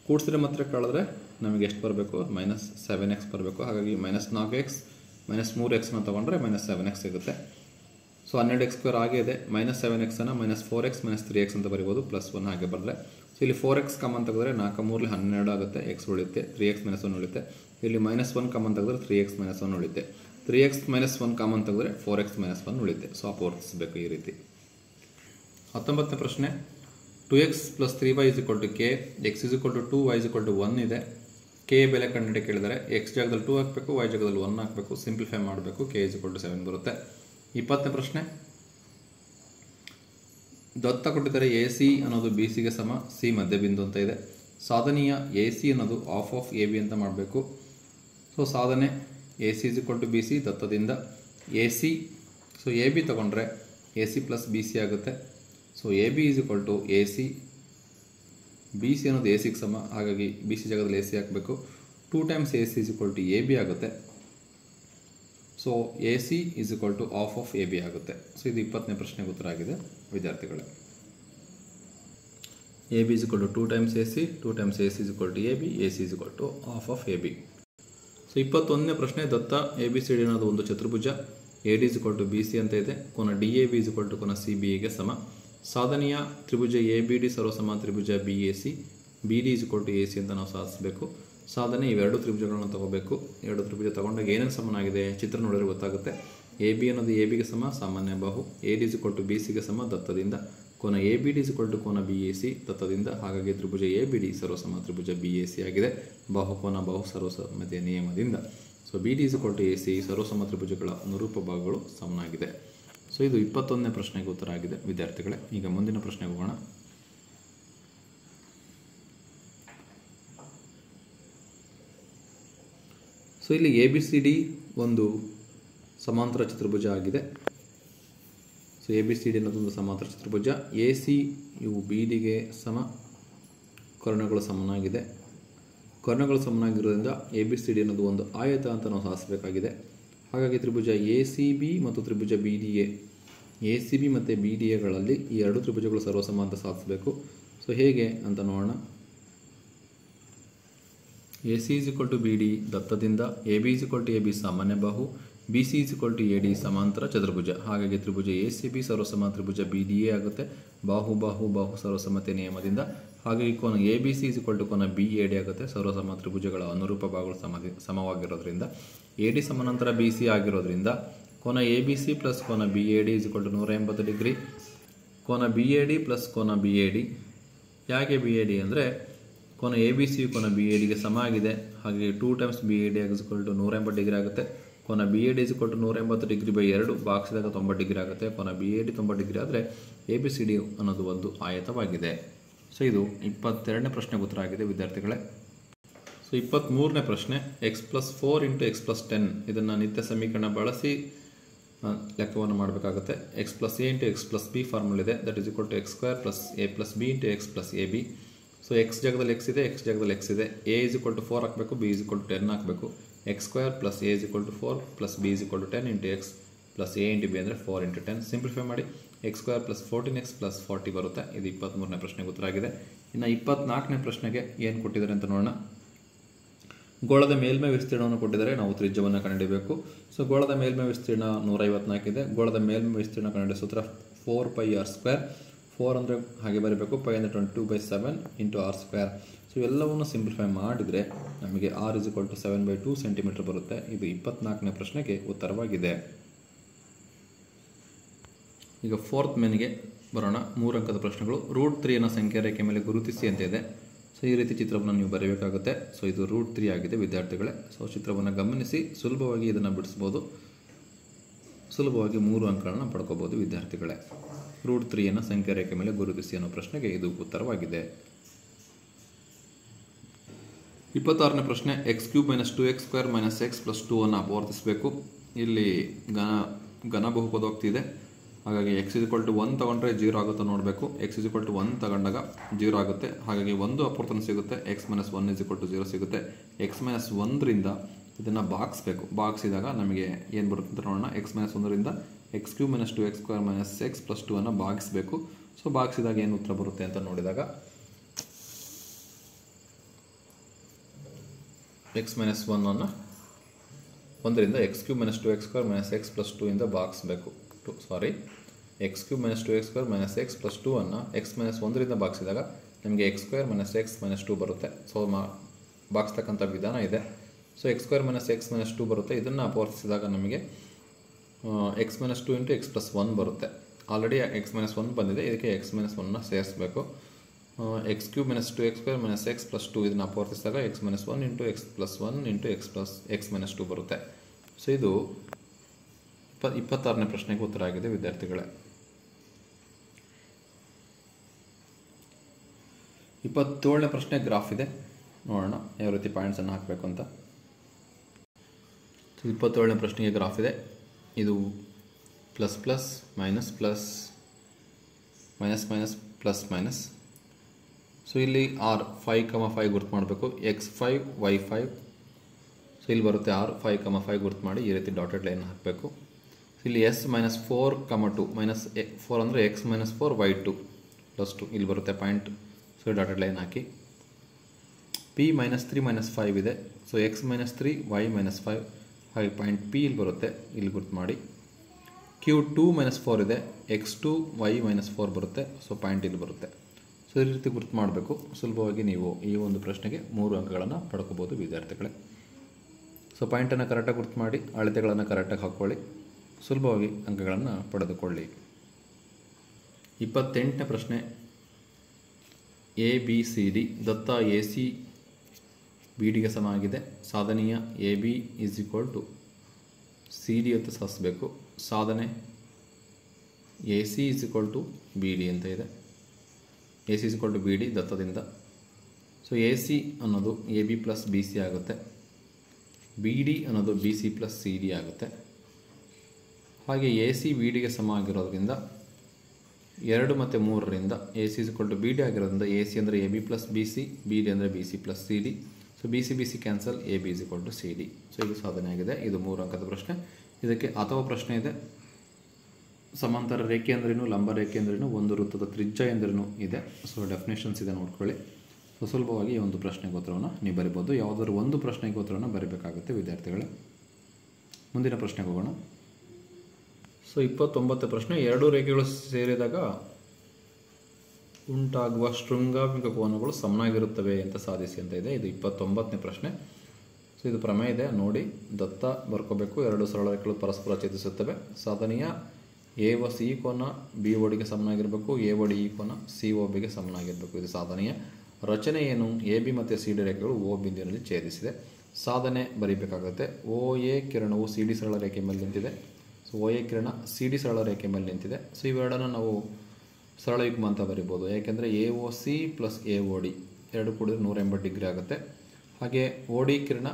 ಕೂಡಿಸಿದ್ರೆ ಮಾತ್ರ ಕಳೆದ್ರೆ ನಮಗೆ ಎಷ್ಟು ಬರಬೇಕು? -7x ಬರಬೇಕು. ಹಾಗಾಗಿ -4x -3xನ ತೊಗೊಂಡ್ರೆ -7x ಸಿಗುತ್ತೆ. ಸೊ 12x² ಆಗೇ ಇದೆ. -7xನ್ನು -4x -3x ಅಂತ ಬರಿಬೋದು. +1 ಹಾಗೆ ಬರೆದ್ರೆ ಸೊ ಇಲ್ಲಿ 4x ಕಾಮನ್ ತೆಗೆದ್ರೆ 4 3 12 ಆಗುತ್ತೆ. x ಉಳಿಯುತ್ತೆ. 3x -1 ಉಳಿಯುತ್ತೆ. ಇಲ್ಲಿ -1 ಕಾಮನ್ ತೆಗೆದ್ರೆ 3x -1 ಉಳಿಯುತ್ತೆ. 3x -1 ಕಾಮನ್ ತೆಗೆದ್ರೆ 4x -1 ಉಳಿಯುತ್ತೆ. ಸೊ ಅಪವರ್ತಿಸಬೇಕು ಈ ರೀತಿ. 19ನೇ ಪ್ರಶ್ನೆ 2x + 3y = k, x = 2, y = 1 ಇದೆ. k ಬೆಲೆ ಕಂಡುಹಿಡಿಯ ಕೇಳಿದರೆ x ಜಾಗದಲ್ಲಿ 2 ಹಾಕಬೇಕು, y ಜಾಗದಲ್ಲಿ 1 ಹಾಕಬೇಕು. ಸಿಂಪ್ಲಿಫೈ ಮಾಡಬೇಕು. k = 7 ಬರುತ್ತೆ. 20ನೇ ಪ್ರಶ್ನೆ ದತ್ತ ಕೊಟ್ಟಿದ್ದಾರೆ AC ಅನ್ನೋದು BCಗೆ ಸಮ, C ಮಧ್ಯಬಿಂದು ಅಂತ ಇದೆ. ಸಾಧನೆಯ AC ಅನ್ನೋದು ಹಾಫ್ ಆಫ್ AB ಅಂತ ಮಾಡಬೇಕು. ಸೊ ಸಾಧನೆ AC = BC ದತ್ತದಿಂದ AC. So AB ತಗೊಂಡ್ರೆ AC + BC ಆಗುತ್ತೆ. ಸೊ AB = AC, BC ಅನ್ನೋದು ACಗೆ ಸಮ. ಹಾಗಾಗಿ BC ಜಾಗದಲ್ಲಿ AC ಹಾಕಬೇಕು. 2 times AC = AB ಆಗುತ್ತೆ. So AC = half of AB ಆಗುತ್ತೆ. ಸೊ ಇದು 20ನೇ ಪ್ರಶ್ನೆಗೆ ಉತ್ತರ ಆಗಿದೆ ವಿದ್ಯಾರ್ಥಿಗಳೇ. AB = 2 times AC, 2 times AC = AB, AC = half of AB. So 21ನೇ ಪ್ರಶ್ನೆ ದತ್ತ ABCD ಅನ್ನೋದು ಒಂದು ಚತುರ್ಭುಜ. AD = BC ಅಂತ ಇದೆ. ಕೋನ DAB = ಕೋನ CBAಗೆ ಸಮ. ಸಾಧನೆಯ ತ್ರಿಭುಜ ABD ಸರ್ವಸಮ ತ್ರಿಭುಜ BAC, BD = AC ಅಂತ ನಾವು ಸಾಧಿಸಬೇಕು. ಸಾಧನೆ ಇವೆರಡು ತ್ರಿಭುಜಗಳನ್ನು ತಗೋಬೇಕು. ಎರಡು ತ್ರಿಭುಜ ತಗೊಂಡಾಗ ಏನೇನು ಸಮನಾಗಿದೆ ಚಿತ್ರ ನೋಡಿದ್ರೆ ಗೊತ್ತಾಗುತ್ತೆ. AB ಅನ್ನೋದು ABಗೆ ಸಮ, ಸಾಮಾನ್ಯ ಬಾಹು. AD = BCಗೆ ಸಮ ದತ್ತದಿಂದ. ಕೋನ ABD = ಕೋನ BAC ದತ್ತದಿಂದ. ಹಾಗಾಗಿ ತ್ರಿಭುಜ ABD ಸರ್ವಸಮ ತ್ರಿಭುಜ BAC ಆಗಿದೆ ಬಾಹುಕೋನ ಬಾಹು ಸರ್ವಸಮತೆಯ ನಿಯಮದಿಂದ. ಸೊ BD = AC ಸರ್ವಸಮ ತ್ರಿಭುಜಗಳ ಅನುರೂಪ ಭಾಗಗಳು ಸಮನಾಗಿದೆ. ಸೊ ಇದು 21ನೇ ಪ್ರಶ್ನೆಗೆ ಉತ್ತರ ಆಗಿದೆ ವಿದ್ಯಾರ್ಥಿಗಳೇ. ಈಗ ಮುಂದಿನ ಪ್ರಶ್ನೆಗೆ ಹೋಗೋಣ. ಸೊ ಇಲ್ಲಿ ABCD ಒಂದು ಸಮಾಂತರ ಚತುರ್ಭುಜ ಆಗಿದೆ. ಸೊ ABCD ಅನ್ನೋದೊಂದು ಸಮಾಂತರ ಚತುರ್ಭುಜ. AC ಇವು BDಗೆ ಸಮ. ಕರ್ಣಗಳು ಸಮನಾಗಿದೆ. ಕರ್ಣಗಳು ಸಮನಾಗಿರೋದ್ರಿಂದ ABCD ಅನ್ನೋದು ಒಂದು ಆಯತ ಅಂತ ನಾವು ಸಾಧಿಸಬೇಕಾಗಿದೆ. ಹಾಗಾಗಿ ತ್ರಿಭುಜ ACB ಮತ್ತು ತ್ರಿಭುಜ BDA, ACB ಮತ್ತು BDAಗಳಲ್ಲಿ ಈ ಎರಡು ತ್ರಿಭುಜಗಳು ಸರ್ವಸಮ ಅಂತ ಸಾಧಿಸಬೇಕು. ಸೊ ಹೇಗೆ ಅಂತ ನೋಡೋಣ. AC = BD ದತ್ತದಿಂದ. AB = AB ಸಾಮಾನ್ಯ ಬಾಹು. BC = AD ಸಮಾಂತರ ಚತುರ್ಭುಜ. ಹಾಗಾಗಿ ತ್ರಿಭುಜ ACB ಸರ್ವಸಮ ತ್ರಿಭುಜ BDA ಆಗುತ್ತೆ ಬಾಹು ಬಾಹು ಬಾಹು ಸರ್ವಸಮತೆ ನಿಯಮದಿಂದ. ಹಾಗಾಗಿ ಕೋನ ABC = ಕೋನ BAD ಆಗುತ್ತೆ. ಸರ್ವಸಮ ತ್ರಿಭುಜಗಳ ಅನುರೂಪ ಭಾಗಗಳು ಸಮವಾಗಿರೋದ್ರಿಂದ AD ಸಮಾನಾಂತರ BC ಆಗಿರೋದ್ರಿಂದ ಕೋನ ABC + ಕೋನ BAD = 180 ಡಿಗ್ರಿ. ಕೋನ BAD + ಕೋನ BAD. ಯಾಕೆ BAD ಅಂದರೆ ಕೋನ ABC ಕೋನ BADಗೆ ಸಮ ಆಗಿದೆ. ಹಾಗಾಗಿ 2 times BAD = 180 ಡಿಗ್ರಿ ಆಗುತ್ತೆ. ಕೋನ BAD = 180 ಡಿಗ್ರಿ / 2 ಭಾಗಿಸಿದಾಗ 90 ಡಿಗ್ರಿ ಆಗುತ್ತೆ. ಕೋನ BAD 90 ಡಿಗ್ರಿ ಆದರೆ ABCD ಅನ್ನೋದು ಒಂದು ಆಯತವಾಗಿದೆ. ಸೊ ಇದು 22ನೇ ಪ್ರಶ್ನೆಗೆ ಉತ್ತರ ಆಗಿದೆ ವಿದ್ಯಾರ್ಥಿಗಳೇ. ಸೊ 23ನೇ ಪ್ರಶ್ನೆ x + 4 × x + 10 ಇದನ್ನು ನಿತ್ಯ ಸಮೀಕರಣ ಬಳಸಿ ಲೆಕ್ಕವನ್ನು ಮಾಡಬೇಕಾಗುತ್ತೆ. x + a × x + b formula ಇದೆ. That = x² + a + b × x + ab. So x ಜಾಗದಲ್ಲಿ x ಇದೆ, x ಜಾಗದಲ್ಲಿ x ಇದೆ. a = 4 ಹಾಕಬೇಕು, b = 10 ಹಾಕಬೇಕು. x² + a = 4 + b = 10 × x + a × b ಅಂದರೆ 4 × 10. ಸಿಂಪ್ಲಿಫೈ ಮಾಡಿ x² + 14x + 40 ಬರುತ್ತೆ. ಇದು 23ನೇ ಪ್ರಶ್ನೆಗೆ ಉತ್ತರ ಆಗಿದೆ. ಇನ್ನು 24ನೇ ಪ್ರಶ್ನೆಗೆ ಏನು ಕೊಟ್ಟಿದ್ದಾರೆ ಅಂತ ನೋಡೋಣ. ಗೋಳದ ಮೇಲ್ಮೈ ವಿಸ್ತೀರ್ಣವನ್ನು ಕೊಟ್ಟಿದ್ದಾರೆ. ನಾವು ತ್ರಿಜ್ಯವನ್ನು ಕಂಡುಹಿಡಿಯಬೇಕು. ಸೊ ಗೋಳದ ಮೇಲ್ಮೈ ವಿಸ್ತೀರ್ಣ 154 ಇದೆ. ಗೋಳದ ಮೇಲ್ಮೈ ವಿಸ್ತೀರ್ಣ ಕಂಡುಹಿಡಿಯೋ ಸೂತ್ರ 4πr². 4 ಅಂದರೆ ಹಾಗೆ ಬರೀಬೇಕು, π ಅಂದರೆ 22/7 × r². ಸೊ ಎಲ್ಲವನ್ನು ಸಿಂಪ್ಲಿಫೈ ಮಾಡಿದರೆ ನಮಗೆ r = 7/2 ಸೆಂಟಿಮೀಟರ್ ಬರುತ್ತೆ. ಇದು 24ನೇ ಪ್ರಶ್ನೆಗೆ ಉತ್ತರವಾಗಿದೆ. ಈಗ 4th ಮೇನ್ಗೆ ಬರೋಣ. 3 ಅಂಕದ ಪ್ರಶ್ನೆಗಳು. √3 ಸಂಖ್ಯಾ ರೇಖೆ ಮೇಲೆ ಗುರುತಿಸಿ ಅಂತ ಇದೆ. ಸೊ ಈ ರೀತಿ ಚಿತ್ರವನ್ನು ನೀವು ಬರೆಯಬೇಕಾಗುತ್ತೆ. ಸೊ ಇದು √3 ಆಗಿದೆ ವಿದ್ಯಾರ್ಥಿಗಳೇ. ಸೊ ಚಿತ್ರವನ್ನು ಗಮನಿಸಿ ಸುಲಭವಾಗಿ ಇದನ್ನು ಬಿಡಿಸ್ಬೋದು. ಸುಲಭವಾಗಿ 3 ಅಂಕಗಳನ್ನು ಪಡ್ಕೋಬೋದು ವಿದ್ಯಾರ್ಥಿಗಳೇ. √3 ಸಂಖ್ಯಾ ರೇಖೆ ಮೇಲೆ ಗುರುತಿಸಿ ಅನ್ನೋ ಪ್ರಶ್ನೆಗೆ ಇದು ಉತ್ತರವಾಗಿದೆ. 26ನೇ ಪ್ರಶ್ನೆ x³ - 2x² - x + 2 ಅನ್ನು ಅಪವರ್ತಿಸಬೇಕು. ಇಲ್ಲಿ ಘನ ಬಹುಪದೋಕ್ತಿ ಇದೆ. ಹಾಗಾಗಿ x = 1 ತಗೊಂಡ್ರೆ 0 ಆಗುತ್ತಾ ನೋಡಬೇಕು. x = 1 ತಗೊಂಡಾಗ 0 ಆಗುತ್ತೆ. ಹಾಗಾಗಿ ಒಂದು ಅಪವರ್ತನ ಸಿಗುತ್ತೆ. x - 1 = 0 ಸಿಗುತ್ತೆ. x - 1ರಿಂದ ಇದನ್ನು ಭಾಗಿಸ್ಬೇಕು. ಭಾಗಿಸಿದಾಗ ನಮಗೆ ಏನು ಬರುತ್ತೆ ಅಂತ ನೋಡೋಣ. x - 1ರಿಂದ x cube minus 2x square minus x plus 2 ಅನ್ನು ಭಾಗಿಸಬೇಕು. ಸೊ ಭಾಗಿಸಿದಾಗ ಏನು ಉತ್ತರ ಬರುತ್ತೆ ಅಂತ ನೋಡಿದಾಗ ಎಕ್ಸ್ ಮೈನಸ್ 1 ಒಂದರಿಂದ X cube minus 2x square minus x plus 2 ಇಂದ ಭಾಗಿಸಬೇಕು. X cube minus 2x square minus x plus 2 ಅನ್ನು ಎಕ್ಸ್ ಮೈನಸ್ 1ರಿಂದ ಭಾಗಿಸಿದಾಗ ನಮಗೆ X square minus X minus 2 ಬರುತ್ತೆ. ಸೊ ಭಾಗಿಸ್ತಕ್ಕಂಥ ವಿಧಾನ ಇದೆ. So X square minus X minus 2 ಬರುತ್ತೆ. ಇದನ್ನು ಅಪವರ್ತಿಸಿದಾಗ ನಮಗೆ X minus 2 into x plus 1 ಬರುತ್ತೆ. ಆಲ್ರೆಡಿ ಎಕ್ಸ್ ಮೈನಸ್ 1 ಬಂದಿದೆ, ಇದಕ್ಕೆ ಎಕ್ಸ್ ಮೈನಸ್ 1ನ ಸೇರಿಸಬೇಕು. X cube minus 2x square minus x plus 2 ಇದನ್ನು ಅಪವರ್ತಿಸಿದಾಗ x minus 1 into x plus 1 into x minus 2 ಬರುತ್ತೆ. ಸೊ ಇದು 26ನೇ ಪ್ರಶ್ನೆಗೆ ಉತ್ತರ ಆಗಿದೆ ವಿದ್ಯಾರ್ಥಿಗಳೇ. 27ನೇ ಪ್ರಶ್ನೆ ಗ್ರಾಫ್ ಇದೆ, ನೋಡೋಣ ಯಾವ ರೀತಿ ಪಾಯಿಂಟ್ಸನ್ನು ಹಾಕಬೇಕು ಅಂತ. 27ನೇ ಪ್ರಶ್ನೆಗೆ ಗ್ರಾಫ್ ಇದೆ. ಇದು plus plus minus plus minus minus plus minus. So ಇಲ್ಲಿ ಆರ್ 5,5 ಗುರ್ತು ಮಾಡಬೇಕು. x5 y5. ಸೊ ಇಲ್ಲಿ ಬರುತ್ತೆ ಆರ್ 5,5 ಗುರ್ತು ಮಾಡಿ ಈ ರೀತಿ ಡಾಟೆಡ್ ಲೈನ್ ಹಾಕಬೇಕು. ಇಲ್ಲಿ ಎಸ್ ಮೈನಸ್ 4,2 ಮೈನಸ್ 4 ಅಂದರೆ ಎಕ್ಸ್ ಮೈನಸ್ 4 y2 ಪ್ಲಸ್ 2 ಇಲ್ಲಿ ಬರುತ್ತೆ ಪಾಯಿಂಟ್. ಸೊ ಡಾಟೆಡ್ ಲೈನ್ ಹಾಕಿ. ಪಿ ಮೈನಸ್ 3 ಮೈನಸ್ 5 ಇದೆ. So X minus 3 y minus 5 ಹಾಗೆ ಪಾಯಿಂಟ್ ಪಿ ಇಲ್ಲಿ ಬರುತ್ತೆ, ಇಲ್ಲಿ ಗುರ್ತು ಮಾಡಿ. ಕ್ಯೂ 2 ಮೈನಸ್ 4 ಇದೆ, x2 y ಮೈನಸ್ 4 ಬರುತ್ತೆ. ಸೊ ಪಾಯಿಂಟ್ ಇಲ್ಲಿ ಬರುತ್ತೆ. ಸೊ ಈ ರೀತಿ ಗುರ್ತು ಮಾಡಬೇಕು. ಸುಲಭವಾಗಿ ನೀವು ಈ ಒಂದು ಪ್ರಶ್ನೆಗೆ 3 ಅಂಕಗಳನ್ನು ಪಡ್ಕೋಬೋದು ವಿದ್ಯಾರ್ಥಿಗಳೇ. ಸೊ ಪಾಯಿಂಟನ್ನು ಕರೆಕ್ಟಾಗಿ ಗುರ್ತು ಮಾಡಿ, ಅಳತೆಗಳನ್ನು ಕರೆಕ್ಟಾಗಿ ಹಾಕ್ಕೊಳ್ಳಿ, ಸುಲಭವಾಗಿ ಅಂಕಗಳನ್ನು ಪಡೆದುಕೊಳ್ಳಿ. 28ನೇ ಪ್ರಶ್ನೆ. ABCD ದತ್ತ AC BDಗೆ ಸಮಾಗಿದೆ. ಸಾಧನೆಯ AB is equal to CD ಅಂತ ಸಾಧಿಸಬೇಕು. ಸಾಧನೆ AC is equal to BD ಅಂತ ಇದೆ. AC is equal to BD ದತ್ತದಿಂದ. ಸೊ AC ಅನ್ನೋದು AB ಪ್ಲಸ್ BC ಆಗುತ್ತೆ. BD ಅನ್ನೋದು BC ಪ್ಲಸ್ CD ಆಗುತ್ತೆ. ಹಾಗೆ AC BDಗೆ ಸಮ ಆಗಿರೋದ್ರಿಂದ 2 ಮತ್ತು 3ರಿಂದ AC is equal to BD ಆಗಿರೋದ್ರಿಂದ AC ಅಂದರೆ AB ಪ್ಲಸ್ BC, BD ಅಂದರೆ BC plus CD. So BC cancel, AB is equal to CD. So ಇದು ಸಾಧನೆ ಆಗಿದೆ. ಇದು 3 ಅಂಕದ ಪ್ರಶ್ನೆ. ಇದಕ್ಕೆ ಅಥವಾ ಪ್ರಶ್ನೆ ಇದೆ. ಸಮಾಂತರ ರೇಖೆ ಅಂದ್ರೇನು, ಲಂಬ ರೇಖೆ ಅಂದ್ರೇನು, ಒಂದು ವೃತ್ತದ ತ್ರಿಜ್ಯ ಎಂದ್ರೇನು ಇದೆ. ಸೊ ಡೆಫಿನೇಷನ್ಸ್ ಇದೆ, ನೋಡ್ಕೊಳ್ಳಿ. ಸೊ ಸುಲಭವಾಗಿ ಈ ಒಂದು ಪ್ರಶ್ನೆಗೆ ಉತ್ತರವನ್ನು ನೀವು ಬರಿಬೋದು. ಯಾವುದಾದ್ರು ಒಂದು ಪ್ರಶ್ನೆಗೆ ಉತ್ತರವನ್ನು ಬರೀಬೇಕಾಗುತ್ತೆ ವಿದ್ಯಾರ್ಥಿಗಳೇ. ಮುಂದಿನ ಪ್ರಶ್ನೆಗೆ ಹೋಗೋಣ. ಸೊ 29ನೇ ಪ್ರಶ್ನೆ. 2 ರೇಖೆಗಳು ಸೇರಿದಾಗ ಉಂಟಾಗುವ ಶೃಂಗಾತ್ಮಕ ಕೋನಗಳು ಸಮನಾಗಿರುತ್ತವೆ ಅಂತ ಸಾಧಿಸಿ ಅಂತ ಇದೆ. ಇದು 29ನೇ ಪ್ರಶ್ನೆ. ಸೊ ಇದು ಪ್ರಮೇಯ ಇದೆ, ನೋಡಿ ದತ್ತ ಬರ್ಕೋಬೇಕು. 2 ಸರಳ ರೇಖೆಗಳು ಪರಸ್ಪರ ಛೇದಿಸುತ್ತವೆ. ಸಾಧನೆಯ AOC ಕೋನ BODಗೆ ಸಮನಾಗಿರಬೇಕು, AOD ಕೋನ COBಗೆ ಸಮನಾಗಿರಬೇಕು. ಇದು ಸಾಧನೆಯ ರಚನೆ ಏನು? AB ಮತ್ತು CD ರೇಖೆಗಳು O ಬಿಂದುವಿನಲ್ಲಿ ಛೇದಿಸಿದೆ. ಸಾಧನೆ ಬರೀಬೇಕಾಗುತ್ತೆ. OA ಕಿರಣವು CD ಸರಳ ರೇಖೆ ಮೇಲೆ ನಿಂತಿದೆ. ಸೊ OA ಕಿರಣ CD ಸರಳ ರೇಖೆ ಮೇಲೆ ನಿಂತಿದೆ. ಸೊ ಇವೆರಡನ್ನು ನಾವು ಸರಳ ಯುಗ್ಮ ಅಂತ ಬರಿಬೋದು. ಯಾಕೆಂದರೆ AOC ಪ್ಲಸ್ AOD ಎರಡು ಕೂಡಿದ್ರೆ 180 ಡಿಗ್ರಿ ಆಗುತ್ತೆ. ಹಾಗೆ OD ಕಿರಣ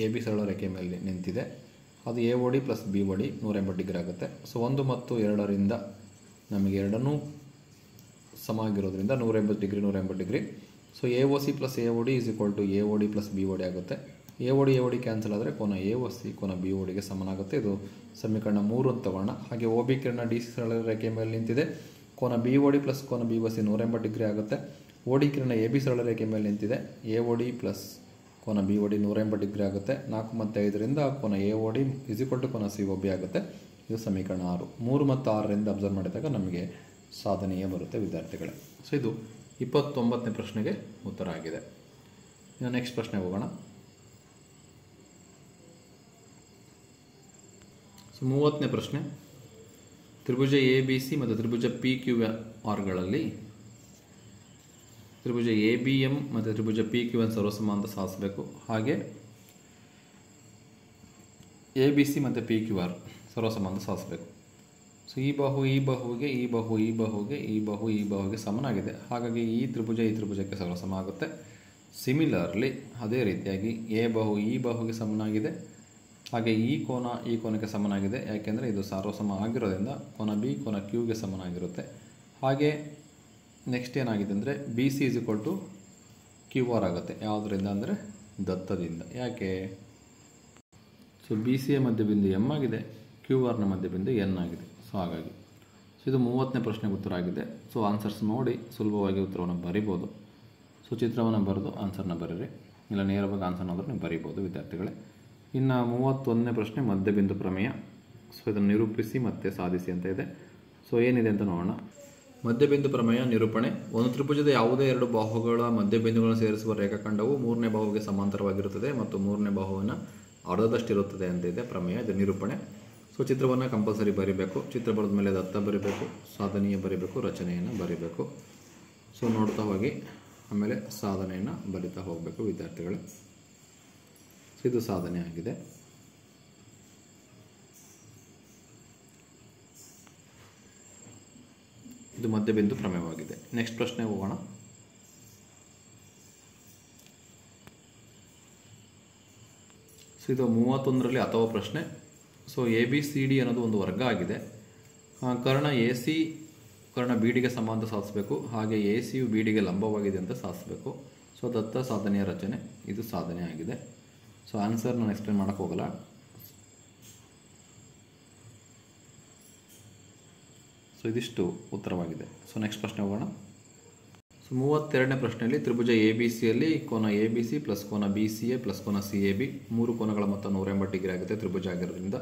AB ಸರಳ ರೇಖೆ ಮೇಲೆ ನಿಂತಿದೆ. ಅದು AOD ಪ್ಲಸ್ BOD 180 ಡಿಗ್ರಿ ಆಗುತ್ತೆ. ಸೊ 1 ಮತ್ತು 2ರಿಂದ ನಮಗೆ ಎರಡನ್ನೂ ಸಮ ಆಗಿರೋದ್ರಿಂದ 180 degree. So AOC plus AOD is equal to AOD plus BOD ಆಗುತ್ತೆ. AOD ಕ್ಯಾನ್ಸಲ್ ಆದರೆ ಕೋನ AOC ಕೋನ BODಗೆ ಸಮನಾಗುತ್ತೆ. ಇದು ಸಮೀಕರಣ 3 ಅಂತ ತಗೋಣ. ಹಾಗೆ OB ಕಿರಣ DC ಸರಳ ರೇಖೆ ಮೇಲೆ ನಿಂತಿದೆ. ಕೋನ BOD ಪ್ಲಸ್ ಕೋನ BOC 180 ಡಿಗ್ರಿ ಆಗುತ್ತೆ. OD ಕಿರಣ AB ಸರಳ ರೇಖೆ ಮೇಲೆ ನಿಂತಿದೆ. AOD ಪ್ಲಸ್ ಕೋನ BOD 180 ಡಿಗ್ರಿ ಆಗುತ್ತೆ. 4 ಮತ್ತು 5ರಿಂದ ಕೋನ AOD ಇಸ್ ಈಕ್ವಲ್ ಟು ಕೋನ COB ಆಗುತ್ತೆ. ಇದು ಸಮೀಕರಣ 6. 3 ಮತ್ತು 6ರಿಂದ ಅಬ್ಸರ್ವ್ ಮಾಡಿದಾಗ ನಮಗೆ ಸಾಧನೆಯೇ ಬರುತ್ತೆ ವಿದ್ಯಾರ್ಥಿಗಳೇ. ಸೊ ಇದು 29ನೇ ಪ್ರಶ್ನೆಗೆ ಉತ್ತರ ಆಗಿದೆ. ಇನ್ನು ನೆಕ್ಸ್ಟ್ ಪ್ರಶ್ನೆಗೆ ಹೋಗೋಣ. ಸೊ 30ನೇ ಪ್ರಶ್ನೆ. ತ್ರಿಭುಜ ABC ಮತ್ತು ತ್ರಿಭುಜ PQRಗಳಲ್ಲಿ ತ್ರಿಭುಜ ABM ಮತ್ತು ತ್ರಿಭುಜ PQN ಸರ್ವಸಮ ಅಂತ ಸಾಧಿಸಬೇಕು. ಹಾಗೆ ABC ಮತ್ತು PQR ಸರ್ವಸಮ ಅಂತ ಸಾಧಿಸಬೇಕು. ಸೊ ಈ ಬಾಹುವಿಗೆ ಸಮನಾಗಿದೆ. ಹಾಗಾಗಿ ಈ ತ್ರಿಭುಜಕ್ಕೆ ಸರ್ವಸಮ ಆಗುತ್ತೆ. ಸಿಮಿಲರ್ಲಿ ಅದೇ ರೀತಿಯಾಗಿ ಈ ಬಾಹುವಿಗೆ ಸಮನಾಗಿದೆ. ಹಾಗೆ ಈ ಕೋನಕ್ಕೆ ಸಮನಾಗಿದೆ. ಯಾಕೆಂದರೆ ಇದು ಸರ್ವಸಮ ಆಗಿರೋದ್ರಿಂದ ಕೋನ B ಕೋನ Qಗೆ ಸಮನಾಗಿರುತ್ತೆ. ಹಾಗೆ ನೆಕ್ಸ್ಟ್ ಏನಾಗಿದೆ ಅಂದರೆ BC is equal to QR ಆಗುತ್ತೆ. ಯಾವುದರಿಂದ ಅಂದರೆ ದತ್ತದಿಂದ. ಯಾಕೆ? ಸೊ BCಯ ಮಧ್ಯಬಿಂದು M ಆಗಿದೆ, QRನ ಮಧ್ಯಬಿಂದು N ಆಗಿದೆ. ಸೊ ಹಾಗಾಗಿ ಇದು 30ನೇ ಪ್ರಶ್ನೆಗೆ ಉತ್ತರ ಆಗಿದೆ. ಸೊ ಆನ್ಸರ್ಸ್ ನೋಡಿ ಸುಲಭವಾಗಿ ಉತ್ತರವನ್ನು ಬರಿಬೋದು. ಸೊ ಚಿತ್ರವನ್ನು ಬರೆದು ಆನ್ಸರ್ನ ಬರೀರಿ, ಇಲ್ಲ ನೇರವಾಗಿ ಆನ್ಸರ್ನ ಆದರೂ ನೀವು ಬರಿಬೋದು ವಿದ್ಯಾರ್ಥಿಗಳೇ. ಇನ್ನು 31ನೇ ಪ್ರಶ್ನೆ ಮಧ್ಯಬಿಂದು ಪ್ರಮೇಯ. ಸೊ ಇದನ್ನು ನಿರೂಪಿಸಿ ಮತ್ತು ಸಾಧಿಸಿ ಅಂತ ಇದೆ. ಸೊ ಏನಿದೆ ಅಂತ ನೋಡೋಣ. ಮಧ್ಯಬಿಂದು ಪ್ರಮೇಯ ನಿರೂಪಣೆ. ಒಂದು ತ್ರಿಭುಜದ ಯಾವುದೇ ಎರಡು ಬಾಹುಗಳ ಮಧ್ಯಬಿಂದುಗಳನ್ನು ಸೇರಿಸುವ ರೇಖಾಖಂಡವು ಮೂರನೇ ಬಾಹುವಿಗೆ ಸಮಾಂತರವಾಗಿರುತ್ತದೆ ಮತ್ತು ಮೂರನೇ ಬಾಹುವಿನ ಅರ್ಧದಷ್ಟಿರುತ್ತದೆ ಅಂತ ಇದೆ ಪ್ರಮೇಯ. ಇದು ನಿರೂಪಣೆ. ಸೊ ಚಿತ್ರವನ್ನು ಕಂಪಲ್ಸರಿ ಬರೀಬೇಕು. ಚಿತ್ರ ಬರೆದ ಮೇಲೆ ದತ್ತ ಬರೀಬೇಕು, ಸಾಧನೆಯ ಬರೀಬೇಕು, ರಚನೆಯನ್ನು ಬರೀಬೇಕು. ಸೊ ನೋಡ್ತಾ ಹೋಗಿ ಆಮೇಲೆ ಸಾಧನೆಯನ್ನು ಬರಿತಾ ಹೋಗಬೇಕು ವಿದ್ಯಾರ್ಥಿಗಳೇ. ಸೊ ಇದು ಸಾಧನೆ ಆಗಿದೆ. ಇದು ಮಧ್ಯಬಿಂದು ಪ್ರಮೇಯವಾಗಿದೆ. ನೆಕ್ಸ್ಟ್ ಪ್ರಶ್ನೆ ಹೋಗೋಣ. ಸೊ ಇದು 31ರಲ್ಲಿ ಅಥವಾ ಪ್ರಶ್ನೆ. ಸೊ ABCD ಅನ್ನೋದು ಒಂದು ವರ್ಗ ಆಗಿದೆ. ಕರ್ಣ AC ಕರ್ಣ BDಗೆ ಸಮಾಂತರ ಸಾಧಿಸಬೇಕು, ಹಾಗೆ ACಯು BDಗೆ ಲಂಬವಾಗಿದೆ ಅಂತ ಸಾಧಿಸಬೇಕು. ಸೊ ದತ್ತ ಸಾಧನೆಯ ರಚನೆ, ಇದು ಸಾಧನೆ ಆಗಿದೆ. ಸೊ ಆನ್ಸರ್ ನಾನು ಎಕ್ಸ್ಪ್ಲೇನ್ ಮಾಡೋಕ್ಕೆ ಹೋಗಲ್ಲ. ಸೊ ಇದಿಷ್ಟು ಉತ್ತರವಾಗಿದೆ. ಸೊ ನೆಕ್ಸ್ಟ್ ಪ್ರಶ್ನೆ ಹೋಗೋಣ. ಸೊ 32ನೇ ಪ್ರಶ್ನೆಯಲ್ಲಿ ತ್ರಿಭುಜ ABCಯಲ್ಲಿ ಕೋನ ABC ಪ್ಲಸ್ ಕೋನ BCA ಪ್ಲಸ್ ಕೋನ CAB, ಮೂರು ಕೋನಗಳ ಮೊತ್ತ 180 ಡಿಗ್ರಿ ಆಗುತ್ತೆ ತ್ರಿಭುಜ ಆಗಿರೋದ್ರಿಂದ.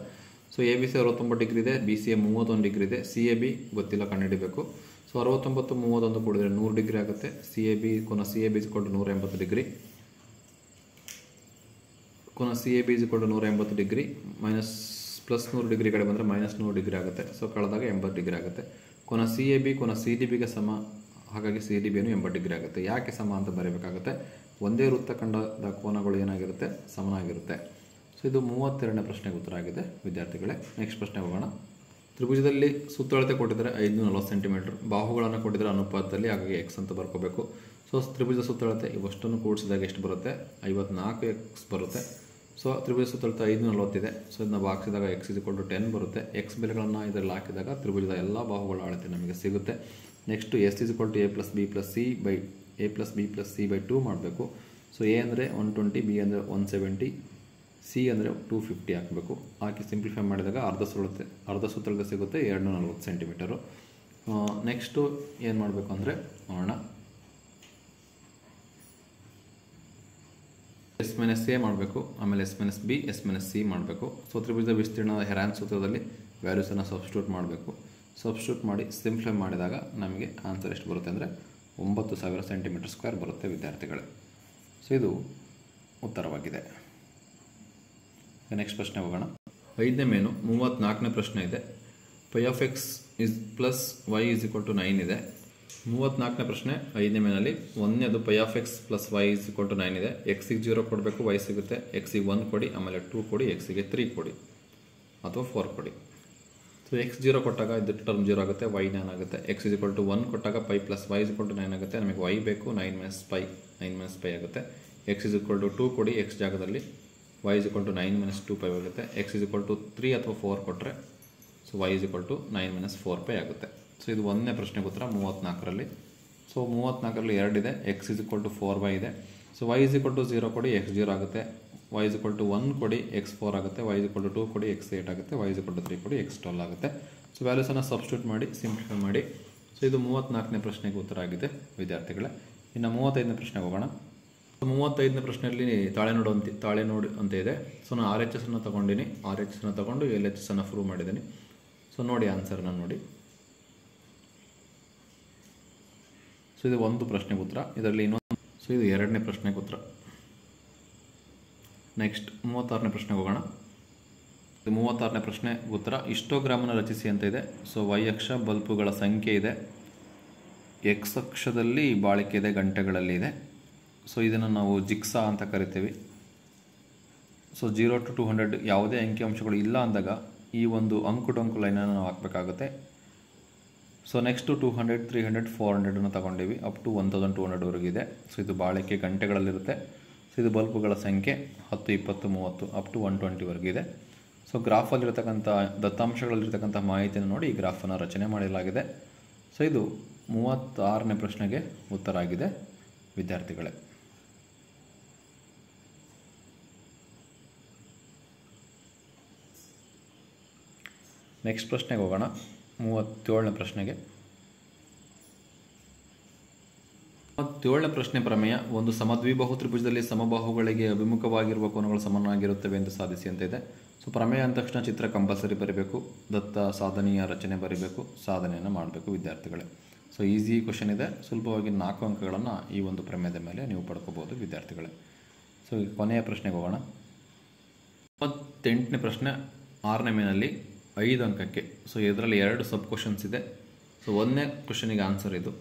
ಸೊ ABC 69 ಡಿಗ್ರಿ ಇದೆ, BCA 31 ಡಿಗ್ರಿ ಇದೆ, CAB ಗೊತ್ತಿಲ್ಲ, ಕಂಡುಹಿಡಿಬೇಕು. ಸೊ 69 31 ಕೂಡಿದ್ರೆ 100 ಡಿಗ್ರಿ ಆಗುತ್ತೆ. ಕೋನ CAB 180 ಡಿಗ್ರಿ, ಕೋನ CAB 180 degree minus plus 100 degree ಕಡೆ ಬಂದರೆ ಮೈನಸ್ 100 ಡಿಗ್ರಿ ಆಗುತ್ತೆ. ಸೊ ಕಳೆದಾಗ 80 ಡಿಗ್ರಿ ಆಗುತ್ತೆ. ಕೋನ CAB ಕೋನ CDBಗೆ ಸಮ, ಹಾಗಾಗಿ CDBಯನ್ನು 80 ಡಿಗ್ರಿ ಆಗುತ್ತೆ. ಯಾಕೆ ಸಮ ಅಂತ ಬರೀಬೇಕಾಗುತ್ತೆ? ಒಂದೇ ವೃತ್ತಖಂಡದ ಕೋನಗಳು ಏನಾಗಿರುತ್ತೆ? ಸಮನಾಗಿರುತ್ತೆ. ಸೊ ಇದು 32ನೇ ಪ್ರಶ್ನೆಗೆ ಉತ್ತರ ಆಗಿದೆ ವಿದ್ಯಾರ್ಥಿಗಳೇ. ನೆಕ್ಸ್ಟ್ ಪ್ರಶ್ನೆ ಹೋಗೋಣ. ತ್ರಿಭುಜದಲ್ಲಿ ಸುತ್ತಳತೆ ಕೊಟ್ಟಿದ್ದಾರೆ 540 ಸೆಂಟಿಮೀಟರ್, ಬಾಹುಗಳನ್ನು ಕೊಟ್ಟಿದ್ದಾರೆ ಅನುಪಾತದಲ್ಲಿ, ಹಾಗಾಗಿ X ಅಂತ ಬರ್ಕೋಬೇಕು. ಸೊ ತ್ರಿಭುಜದ ಸುತ್ತಳತೆ ಇವಷ್ಟನ್ನು ಕೂಡಿಸಿದಾಗ ಎಷ್ಟು ಬರುತ್ತೆ? 54X ಬರುತ್ತೆ. ಸೊ ತ್ರಿಭುಜ ಸುತ್ತಳತೆ 540 ಇದೆ. ಸೊ ಇದನ್ನ ಭಾಗಿಸಿದಾಗ X = 10 ಬರುತ್ತೆ. X ಬೆಲೆಗಳನ್ನು ಇದರಲ್ಲಿ ಹಾಕಿದಾಗ ತ್ರಿಭುಜದ ಎಲ್ಲ ಬಾಹುಗಳ ಅಳತೆ ನಮಗೆ ಸಿಗುತ್ತೆ. Next S = A + B + C by 2 ಮಾಡಬೇಕು. ಸೊ A ಅಂದರೆ 120, B ಅಂದರೆ 170, C ಅಂದರೆ 250 ಹಾಕಬೇಕು. ಹಾಕಿ ಸಿಂಪ್ಲಿಫೈ ಮಾಡಿದಾಗ ಅರ್ಧ ಸುತ್ತಳತೆ ಸಿಗುತ್ತೆ 240 ಸೆಂಟಿಮೀಟರು. ನೆಕ್ಸ್ಟು ಏನು ಮಾಡಬೇಕು ಅಂದರೆ ನೋಡೋಣ. S - A ಮಾಡಬೇಕು, ಆಮೇಲೆ S - B S - C ಮಾಡಬೇಕು. ಸೊ ತ್ರಿಭುಜದ ವಿಸ್ತೀರ್ಣದ ಹೆರಾನ್ ಸೂತ್ರದಲ್ಲಿ ವ್ಯಾಲ್ಯೂಸನ್ನು ಸಬ್ಸ್ಟಿಟ್ಯೂಟ್ ಮಾಡಬೇಕು. ಸಬ್ಸ್ಟಿಟ್ಯೂಟ್ ಮಾಡಿ ಸಿಂಪ್ಲಿಫೈ ಮಾಡಿದಾಗ ನಮಗೆ ಆನ್ಸರ್ ಎಷ್ಟು ಬರುತ್ತೆ ಅಂದರೆ 9000 ಸೆಂಟಿಮೀಟರ್ ಸ್ಕ್ವೇರ್ ಬರುತ್ತೆ ವಿದ್ಯಾರ್ಥಿಗಳೇ. ಸೊ ಇದು ಉತ್ತರವಾಗಿದೆ. ನೆಕ್ಸ್ಟ್ ಪ್ರಶ್ನೆ ಹೋಗೋಣ. 5ನೇ ಮೇನು 34ನೇ ಪ್ರಶ್ನೆ ಇದೆ. π(x) + y = 9 ಇದೆ. 34ನೇ ಪ್ರಶ್ನೆ 5ನೇ ಮೇನಲ್ಲಿ ಒಂದನೇದು π(x + y = 9 ಇದೆ. Xಗೆ 0 ಕೊಡಬೇಕು, y ಸಿಗುತ್ತೆ. Xಗೆ 1 ಕೊಡಿ, ಆಮೇಲೆ 2 ಕೊಡಿ, Xಗೆ 3 ಕೊಡಿ ಅಥವಾ 4 ಕೊಡಿ. ಸೊ X 0 ಕೊಟ್ಟಾಗ ಇದು ಟರ್ಮ್ 0 ಆಗುತ್ತೆ, y 9 ಆಗುತ್ತೆ. X = 1 ಕೊಟ್ಟಾಗ π + y = 9 ಆಗುತ್ತೆ. ನಮಗೆ y ಬೇಕು, 9 - π ಆಗುತ್ತೆ. X = 2 ಕೊಡಿ, X ಜಾಗದಲ್ಲಿ y = 9 - 2π ಆಗುತ್ತೆ. X = 3 ಅಥವಾ 4 ಕೊಟ್ಟರೆ ಸೊ y = 9 - 4π ಆಗುತ್ತೆ. ಸೊ ಇದು ಒಂದನೇ ಪ್ರಶ್ನೆಗೆ ಉತ್ತರ 34ರಲ್ಲಿ. ಸೊ 34ರಲ್ಲಿ 2 ಇದೆ. X = 4y ಇದೆ. ಸೊ y = 0 ಕೊಡಿ, X 0 ಆಗುತ್ತೆ. y = 1 ಕೊಡಿ, X 4 ಆಗುತ್ತೆ. y = 2 ಕೊಡಿ, X 8 ಆಗುತ್ತೆ. y = 3 ಕೊಡಿ, X 12 ಆಗುತ್ತೆ. ಸೊ ವ್ಯಾಲ್ಯೂಸನ್ನು ಸಬ್ಸ್ಟಿಟ್ಯೂಟ್ ಮಾಡಿ ಸಿಂಪ್ಲಿಫೈ ಮಾಡಿ. ಸೊ ಇದು 34ನೇ ಪ್ರಶ್ನೆಗೆ ಉತ್ತರ ಆಗಿದೆ ವಿದ್ಯಾರ್ಥಿಗಳೇ. ಇನ್ನು 35ನೇ ಪ್ರಶ್ನೆಗೆ ಹೋಗೋಣ. 35ನೇ ಪ್ರಶ್ನೆಯಲ್ಲಿ ತಾಳೆನೋಡು ಅಂತ ಇದೆ. ಸೊ ನಾನು RHS ಅನ್ನು ತೊಗೊಂಡಿನಿ, RHS ಅನ್ನು ತೊಗೊಂಡು LHS ಅನ್ನು ಪ್ರೂವ್ ಮಾಡಿದ್ದೀನಿ. ಸೊ ನೋಡಿ ಆನ್ಸರ್ನ ನೋಡಿ. ಸೊ ಇದು ಒಂದು ಪ್ರಶ್ನೆಗೆ ಉತ್ತರ, ಇದರಲ್ಲಿ ಇನ್ನೊಂದು. ಸೊ ಇದು 2ನೇ ಪ್ರಶ್ನೆಗೆ ಉತ್ತರ. ನೆಕ್ಸ್ಟ್ 36ನೇ ಪ್ರಶ್ನೆಗೆ ಹೋಗೋಣ. 36ನೇ ಪ್ರಶ್ನೆ ಉತ್ತರ ಹಿಸ್ಟೋಗ್ರಾಮನ್ನು ರಚಿಸಿ ಅಂತ ಇದೆ. ಸೊ y ಅಕ್ಷ ಬಲ್ಬುಗಳ ಸಂಖ್ಯೆ ಇದೆ, X ಅಕ್ಷದಲ್ಲಿ ಬಾಳಿಕೆ ಇದೆ, ಗಂಟೆಗಳಲ್ಲಿ ಇದೆ. ಸೊ ಇದನ್ನು ನಾವು ಜಿಗ್ಸಾ ಅಂತ ಕರಿತೀವಿ. ಸೊ 0 to 200 ಯಾವುದೇ ಅಂಕಿಅಂಶಗಳು ಇಲ್ಲ ಅಂದಾಗ ಈ ಒಂದು ಅಂಕು ಲೈನನ್ನು ನಾವು ಹಾಕಬೇಕಾಗುತ್ತೆ. ಸೊ ನೆಕ್ಸ್ಟು 200 300 400 ತಗೊಂಡಿವಿ, ಅಪ್ ಟು 1200ವರೆಗಿದೆ. ಸೊ ಇದು ಬಾಳಿಕೆ ಗಂಟೆಗಳಲ್ಲಿರುತ್ತೆ. ಸೊ ಇದು ಬಲ್ಬುಗಳ ಸಂಖ್ಯೆ 10 20 30 ಅಪ್ ಟು 120ವರೆಗಿದೆ. ಸೊ ಗ್ರಾಫಲ್ಲಿರ್ತಕ್ಕಂಥ ದತ್ತಾಂಶಗಳಲ್ಲಿರ್ತಕ್ಕಂಥ ಮಾಹಿತಿಯನ್ನು ನೋಡಿ ಈ ಗ್ರಾಫನ್ನು ರಚನೆ ಮಾಡಲಾಗಿದೆ. ಸೊ ಇದು 36ನೇ ಪ್ರಶ್ನೆಗೆ ಉತ್ತರ ಆಗಿದೆ ವಿದ್ಯಾರ್ಥಿಗಳೇ. ನೆಕ್ಸ್ಟ್ ಪ್ರಶ್ನೆಗೆ ಹೋಗೋಣ. 37ನೇ ಪ್ರಶ್ನೆಗೆ 37ನೇ ಪ್ರಶ್ನೆ ಪ್ರಮೇಯ. ಒಂದು ಸಮದ್ವಿಬಾಹು ತ್ರಿಭುಜದಲ್ಲಿ ಸಮಬಾಹುಗಳಿಗೆ ಅಭಿಮುಖವಾಗಿರುವ ಕೋನಗಳು ಸಮನಾಗಿರುತ್ತವೆ ಎಂದು ಸಾಧಿಸಿ ಅಂತ ಇದೆ. ಸೊ ಪ್ರಮೇಯ ಅಂದ ತಕ್ಷಣ ಚಿತ್ರ ಕಂಪಲ್ಸರಿ ಬರೀಬೇಕು, ದತ್ತ ಸಾಧನೆಯ ರಚನೆ ಬರೀಬೇಕು, ಸಾಧನೆಯನ್ನು ಮಾಡಬೇಕು ವಿದ್ಯಾರ್ಥಿಗಳೇ. ಸೊ ಈಸಿ ಕ್ವಶನ್ ಇದೆ, ಸುಲಭವಾಗಿ 4 ಅಂಕಗಳನ್ನು ಈ ಒಂದು ಪ್ರಮೇಯದ ಮೇಲೆ ನೀವು ಪಡ್ಕೋಬೋದು ವಿದ್ಯಾರ್ಥಿಗಳೇ. ಸೊ ಈಗ ಕೊನೆಯ ಪ್ರಶ್ನೆಗೆ ಹೋಗೋಣ. 38ನೇ ಪ್ರಶ್ನೆ 6ನೇ ಮೇನಲ್ಲಿ 5 ಅಂಕಕ್ಕೆ. ಸೊ ಇದರಲ್ಲಿ 2 ಸಬ್ ಕ್ವಶನ್ಸ್ ಇದೆ. ಸೊ 1ನೇ ಕ್ವಶನಿಗೆ ಆನ್ಸರ್ ಇದು,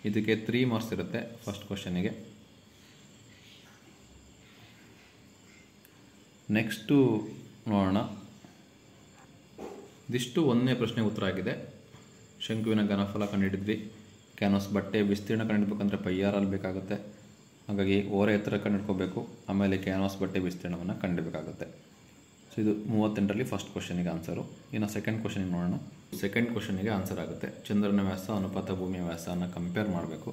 ಇದಕ್ಕೆ 3 ಮಾರ್ಕ್ಸ್ ಇರುತ್ತೆ ಫಸ್ಟ್ ಕ್ವಶನಿಗೆ. ನೆಕ್ಸ್ಟು ನೋಡೋಣ. ಇದಿಷ್ಟು 1ನೇ ಪ್ರಶ್ನೆಗೆ ಉತ್ತರ ಆಗಿದೆ. ಶಂಕುವಿನ ಘನಫಲ ಕಂಡುಹಿಡಿದ್ವಿ. ಕ್ಯಾನ್ವಾಸ್ ಬಟ್ಟೆ ವಿಸ್ತೀರ್ಣ ಕಂಡುಹಿಡಬೇಕಂದ್ರೆ πr ಅಲ್ಲಿ ಬೇಕಾಗುತ್ತೆ. ಹಾಗಾಗಿ ಓರೆ ಎತ್ತರ ಕಂಡುಹಿಡ್ಕೋಬೇಕು, ಆಮೇಲೆ ಕ್ಯಾನ್ವಾಸ್ ಬಟ್ಟೆ ವಿಸ್ತೀರ್ಣವನ್ನು ಕಂಡುಹಿಡಬೇಕಾಗುತ್ತೆ. ಸೊ ಇದು 38ರಲ್ಲಿ ಫಸ್ಟ್ ಕ್ವಶನಿಗೆ ಆನ್ಸರು. ಇನ್ನು ಸೆಕೆಂಡ್ ಕ್ವಶನಿಗೆ ನೋಡೋಣ. ಸೆಕೆಂಡ್ ಕ್ವಶನಿಗೆ ಆನ್ಸರ್ ಆಗುತ್ತೆ. ಚಂದ್ರನ ವ್ಯಾಸ ಅನುಪಾತ ಭೂಮಿಯ ವ್ಯಾಸವನ್ನು ಕಂಪೇರ್ ಮಾಡಬೇಕು.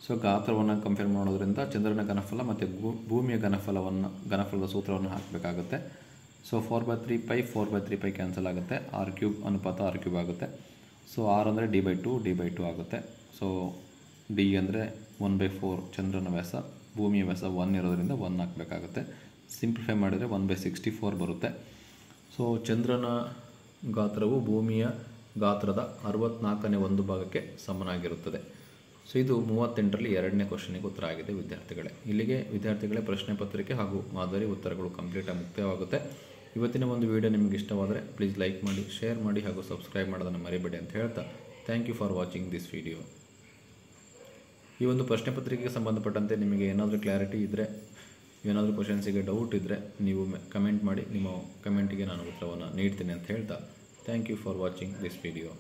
ಸೊ ಗಾತ್ರವನ್ನು ಕಂಪೇರ್ ಮಾಡೋದ್ರಿಂದ ಚಂದ್ರನ ಘನಫಲ ಮತ್ತು ಭೂಮಿಯ ಘನಫಲದ ಸೂತ್ರವನ್ನು ಹಾಕಬೇಕಾಗುತ್ತೆ. ಸೊ 4/3π 4/3π ಕ್ಯಾನ್ಸಲ್ ಆಗುತ್ತೆ. r³ ಅನುಪಾತ r³ ಆಗುತ್ತೆ. ಸೊ r ಅಂದರೆ d/2 ಆಗುತ್ತೆ. ಸೊ d ಅಂದರೆ 1/4 ಚಂದ್ರನ ವ್ಯಾಸ, ಭೂಮಿಯ ವ್ಯಾಸ 1 ಇರೋದ್ರಿಂದ 1 ಹಾಕಬೇಕಾಗುತ್ತೆ. ಸಿಂಪ್ಲಿಫೈ ಮಾಡಿದರೆ 1/64 ಬರುತ್ತೆ. ಸೊ ಚಂದ್ರನ ಗಾತ್ರವು ಭೂಮಿಯ ಗಾತ್ರದ 64ನೇ 1 ಭಾಗಕ್ಕೆ ಸಮನಾಗಿರುತ್ತದೆ. ಸೊ ಇದು 38ರಲ್ಲಿ 2ನೇ ಕ್ವಶನಿಗೆ ಉತ್ತರ ಆಗಿದೆ ವಿದ್ಯಾರ್ಥಿಗಳೇ. ಇಲ್ಲಿಗೆ ವಿದ್ಯಾರ್ಥಿಗಳೇ ಪ್ರಶ್ನೆ ಪತ್ರಿಕೆ ಹಾಗೂ ಮಾದರಿ ಉತ್ತರಗಳು ಕಂಪ್ಲೀಟಾಗಿ ಮುಕ್ತಾಯವಾಗುತ್ತೆ. ಇವತ್ತಿನ ಒಂದು ವಿಡಿಯೋ ನಿಮಗೆ ಇಷ್ಟವಾದರೆ ಪ್ಲೀಸ್ ಲೈಕ್ ಮಾಡಿ, ಶೇರ್ ಮಾಡಿ ಹಾಗೂ ಸಬ್ಸ್ಕ್ರೈಬ್ ಮಾಡೋದನ್ನು ಮರಿಬೇಡಿ ಅಂತ ಹೇಳ್ತಾ thank you for watching this video. ಈ ಒಂದು ಪ್ರಶ್ನೆ ಪತ್ರಿಕೆಗೆ ಸಂಬಂಧಪಟ್ಟಂತೆ ನಿಮಗೆ ಏನಾದರೂ ಕ್ಲಾರಿಟಿ ಇದ್ದರೆ, ಏನಾದರೂ ಕ್ವಶನ್ಸಿಗೆ ಡೌಟ್ ಇದ್ದರೆ ನೀವು ಕಮೆಂಟ್ ಮಾಡಿ. ನಿಮ್ಮ ಕಮೆಂಟಿಗೆ ನಾನು ಉತ್ತರವನ್ನು ನೀಡ್ತೀನಿ ಅಂತ ಹೇಳ್ತಾ thank you for watching this video.